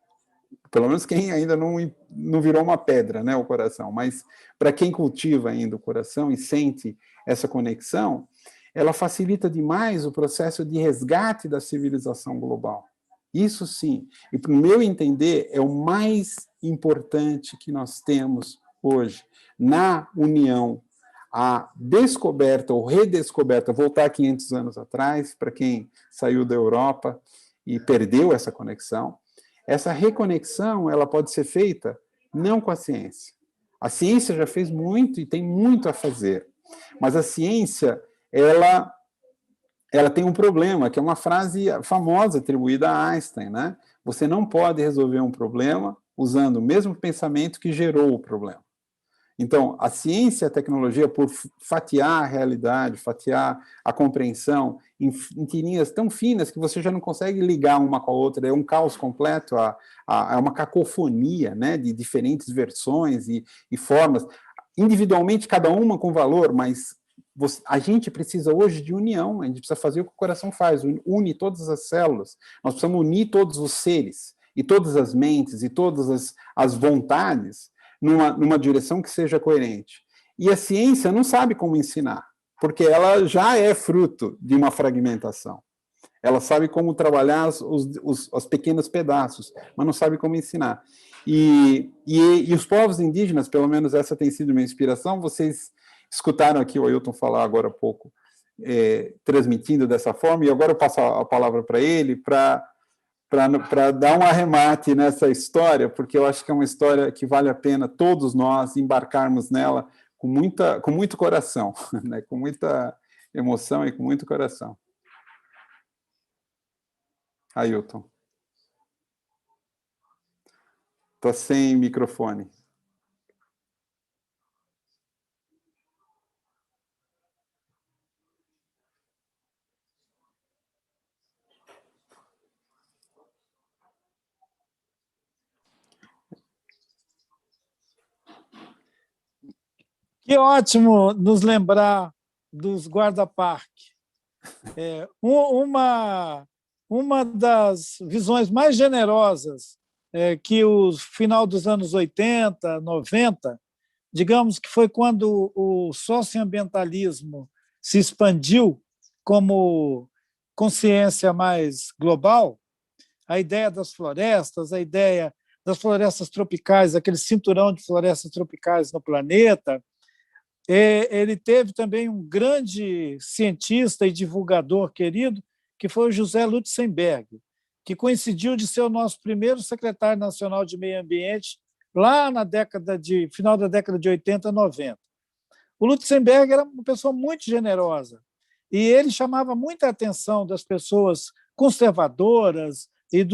Pelo menos quem ainda não virou uma pedra, né, o coração. Mas para quem cultiva ainda o coração e sente essa conexão, ela facilita demais o processo de resgate da civilização global. Isso sim, e para o meu entender, é o mais importante que nós temos hoje na união, a descoberta ou redescoberta, voltar 500 anos atrás, para quem saiu da Europa e perdeu essa conexão. Essa reconexão, ela pode ser feita não com a ciência. A ciência já fez muito e tem muito a fazer, mas a ciência, ela tem um problema, que é uma frase famosa atribuída a Einstein, né? Você não pode resolver um problema usando o mesmo pensamento que gerou o problema. Então, a ciência e a tecnologia, por fatiar a realidade, fatiar a compreensão em tirinhas tão finas que você já não consegue ligar uma com a outra, é um caos completo, é uma cacofonia, né, de diferentes versões e formas. individualmente, cada uma com valor, mas a gente precisa hoje de união, a gente precisa fazer o que o coração faz, une todas as células, nós precisamos unir todos os seres, e todas as mentes, e todas as vontades, numa direção que seja coerente. E a ciência não sabe como ensinar, porque ela já é fruto de uma fragmentação. Ela sabe como trabalhar os pequenos pedaços, mas não sabe como ensinar. E os povos indígenas, pelo menos essa tem sido minha inspiração, vocês escutaram aqui o Ailton falar agora há pouco, transmitindo dessa forma, e agora eu passo a palavra para ele, para dar um arremate nessa história, porque eu acho que é uma história que vale a pena todos nós embarcarmos nela com muito coração, né? Com muita emoção e com muito coração. Ailton. Está sem microfone. Que ótimo nos lembrar dos guarda-parque. Uma das visões mais generosas que o final dos anos 80, 90, digamos que foi quando o socioambientalismo se expandiu como consciência mais global, a ideia das florestas, a ideia das florestas tropicais, aquele cinturão de florestas tropicais no planeta. Ele teve também um grande cientista e divulgador querido, que foi o José Lutzenberg, que coincidiu de ser o nosso primeiro secretário nacional de meio ambiente lá na final da década de 80, 90. O Lutzenberg era uma pessoa muito generosa e ele chamava muita atenção das pessoas conservadoras e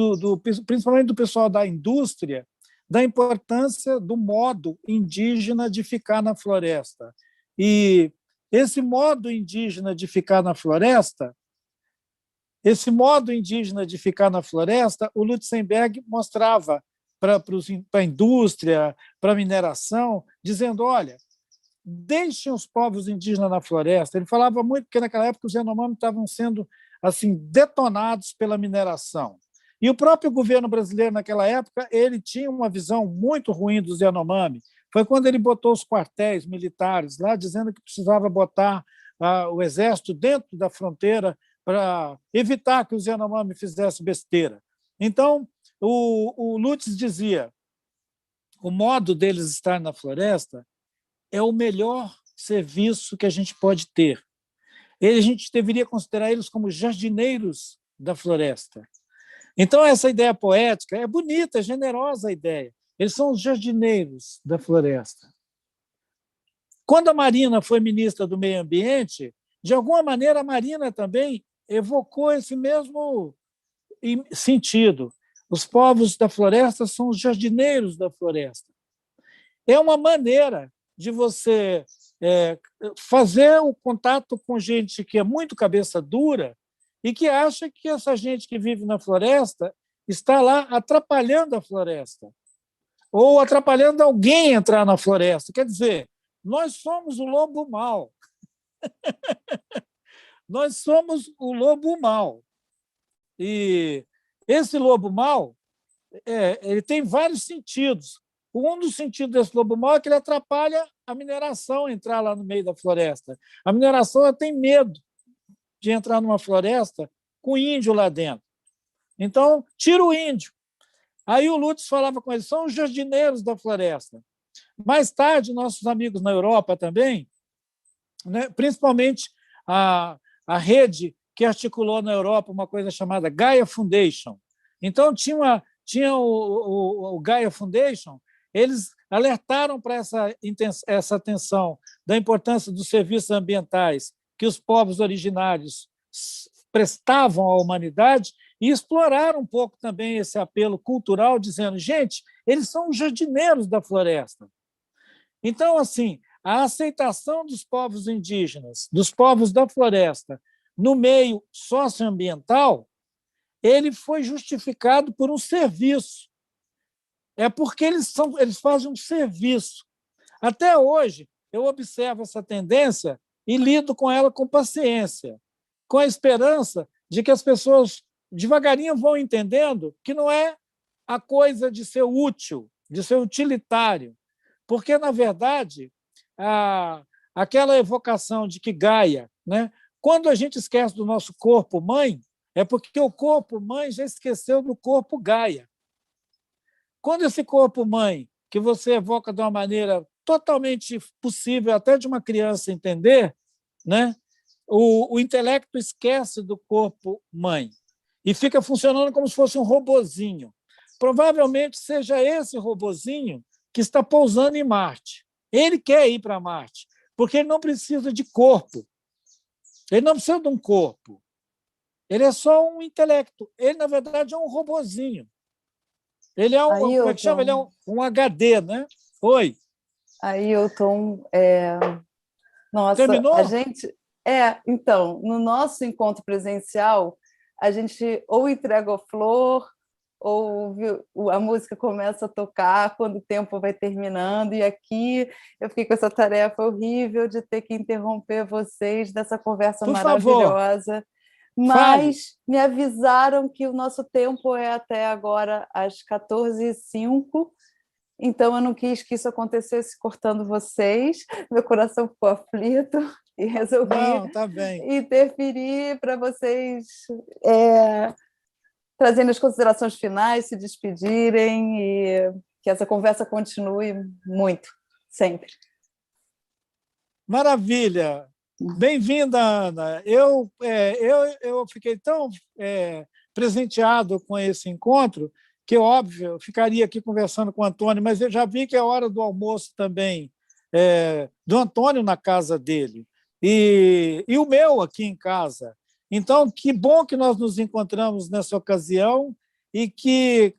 principalmente do pessoal da indústria, da importância do modo indígena de ficar na floresta. E esse modo indígena de ficar na floresta, o Lutzenberg mostrava para a indústria, para a mineração, dizendo, olha, deixem os povos indígenas na floresta. Ele falava muito, porque naquela época os Yanomami estavam sendo assim, detonados pela mineração. E o próprio governo brasileiro, naquela época, ele tinha uma visão muito ruim dos Yanomami. Foi quando ele botou os quartéis militares lá, dizendo que precisava botar o exército dentro da fronteira para evitar que os Yanomami fizessem besteira. Então, o Lutz dizia, o modo deles estar na floresta é o melhor serviço que a gente pode ter. A gente deveria considerar eles como jardineiros da floresta. Então, essa ideia poética é bonita, é generosa a ideia. Eles são os jardineiros da floresta. Quando a Marina foi ministra do Meio Ambiente, de alguma maneira a Marina também evocou esse mesmo sentido. Os povos da floresta são os jardineiros da floresta. É uma maneira de você fazer o contato com gente que é muito cabeça dura e que acha que essa gente que vive na floresta está lá atrapalhando a floresta ou atrapalhando alguém a entrar na floresta. Quer dizer, nós somos o lobo mau. Nós somos o lobo mau. E esse lobo mau ele tem vários sentidos. Um dos sentidos desse lobo mau é que ele atrapalha a mineração entrar lá no meio da floresta. A mineração tem medo de entrar numa floresta com índio lá dentro. Então, tira o índio. Aí o Lutz falava com eles, são os jardineiros da floresta. Mais tarde, nossos amigos na Europa também, né, principalmente a rede que articulou na Europa uma coisa chamada Gaia Foundation. Então, tinha o Gaia Foundation, eles alertaram para essa atenção da importância dos serviços ambientais que os povos originários prestavam à humanidade e exploraram um pouco também esse apelo cultural, dizendo, gente, eles são os jardineiros da floresta. Então, assim, a aceitação dos povos indígenas, dos povos da floresta, no meio socioambiental, ele foi justificado por um serviço. É porque eles fazem um serviço. Até hoje, eu observo essa tendência e lido com ela com paciência, com a esperança de que as pessoas devagarinho vão entendendo que não é a coisa de ser útil, de ser utilitário, porque, na verdade, aquela evocação de que Gaia, né? Quando a gente esquece do nosso corpo-mãe, é porque o corpo-mãe já esqueceu do corpo Gaia. Quando esse corpo-mãe, que você evoca de uma maneira totalmente possível até de uma criança entender, né? O intelecto esquece do corpo-mãe e fica funcionando como se fosse um robozinho. Provavelmente seja esse robozinho que está pousando em Marte. Ele quer ir para Marte, porque ele não precisa de corpo. Ele não precisa de um corpo. Ele é só um intelecto. Ele, na verdade, é um robozinho. Ele é um, como é que chama? Ele é um HD, né? Oi. Ailton, nossa, Terminou? a gente... então, no nosso encontro presencial, a gente ou entrega a flor, ou a música começa a tocar quando o tempo vai terminando, e aqui eu fiquei com essa tarefa horrível de ter que interromper vocês dessa conversa Por maravilhosa, favor, mas me avisaram que o nosso tempo é até agora às 14h05, então eu não quis que isso acontecesse cortando vocês, meu coração ficou aflito e resolvi tá bem. interferir para vocês trazendo as considerações finais, se despedirem e que essa conversa continue muito, sempre. Maravilha! Bem-vinda, Ana. Eu fiquei tão presenteado com esse encontro que, óbvio, eu ficaria aqui conversando com o Antônio, mas eu já vi que é hora do almoço também, do Antônio na casa dele, e o meu aqui em casa. Então, que bom que nós nos encontramos nessa ocasião e que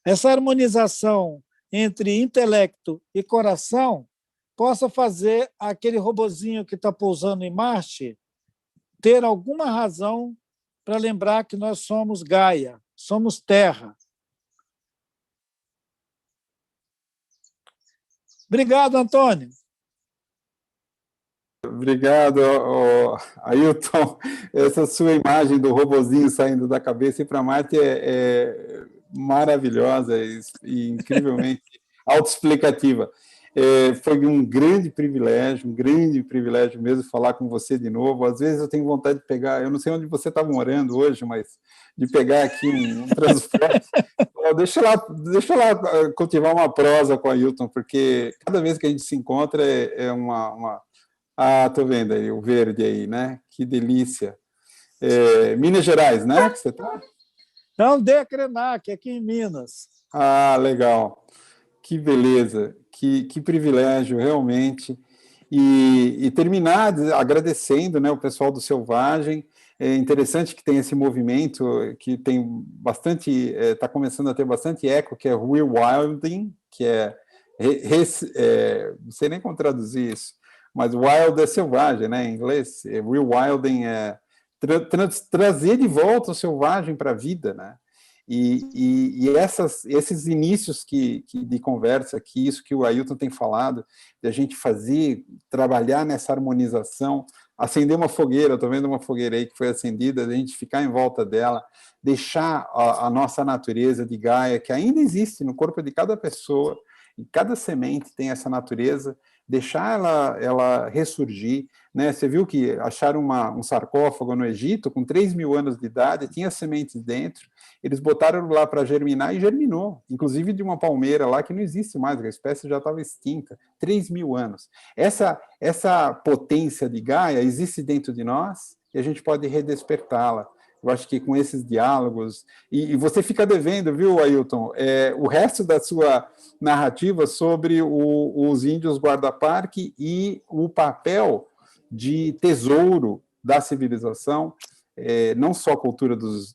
essa harmonização entre intelecto e coração possa fazer aquele robozinho que está pousando em Marte ter alguma razão para lembrar que nós somos Gaia, somos Terra. Obrigado, Antônio. Obrigado, Ailton. Essa sua imagem do robozinho saindo da cabeça e para Marte é maravilhosa e incrivelmente autoexplicativa. Foi um grande privilégio mesmo falar com você de novo. Às vezes eu tenho vontade de pegar, eu não sei onde você está morando hoje, mas de pegar aqui um transporte. Deixa eu lá cultivar uma prosa com a Ailton, porque cada vez que a gente se encontra é uma... Ah, estou vendo aí, o verde aí, né? Que delícia. Minas Gerais, né? Que você está? Não, Decrenac, aqui em Minas. Ah, legal. Que beleza, que privilégio, realmente. E terminar agradecendo, né, o pessoal do Selvagem. É interessante que tem esse movimento que tem bastante, está começando a ter bastante eco, que é rewilding, que não sei nem como traduzir isso, mas wild é selvagem, né, em inglês. Rewilding é trazer de volta o selvagem para a vida, né? E esses inícios de conversa, que isso que o Ailton tem falado, de a gente trabalhar nessa harmonização, acender uma fogueira, estou vendo uma fogueira aí que foi acendida, a gente ficar em volta dela, deixar a nossa natureza de Gaia, que ainda existe no corpo de cada pessoa, em cada semente tem essa natureza, deixar ela ressurgir, né? Você viu que acharam um sarcófago no Egito com 3.000 anos de idade, tinha sementes dentro, eles botaram lá para germinar e germinou, inclusive de uma palmeira lá que não existe mais, a espécie já estava extinta, 3.000 anos. Essa potência de Gaia existe dentro de nós e a gente pode redespertá-la. Eu acho que com esses diálogos... E você fica devendo, viu, Ailton, o resto da sua narrativa sobre os índios guarda-parque e o papel de tesouro da civilização, não só a cultura dos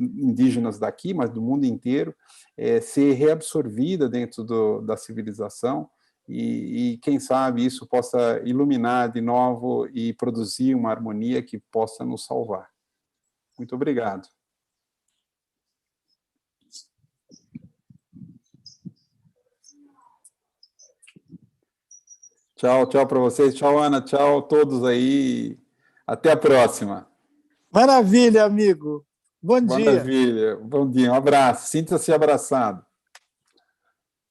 indígenas daqui, mas do mundo inteiro, ser reabsorvida dentro da civilização, e quem sabe isso possa iluminar de novo e produzir uma harmonia que possa nos salvar. Muito obrigado. Tchau, tchau para vocês. Tchau, Ana. Tchau a todos aí. Até a próxima. Maravilha, amigo. Bom dia. Maravilha. Bom dia. Um abraço. Sinta-se abraçado.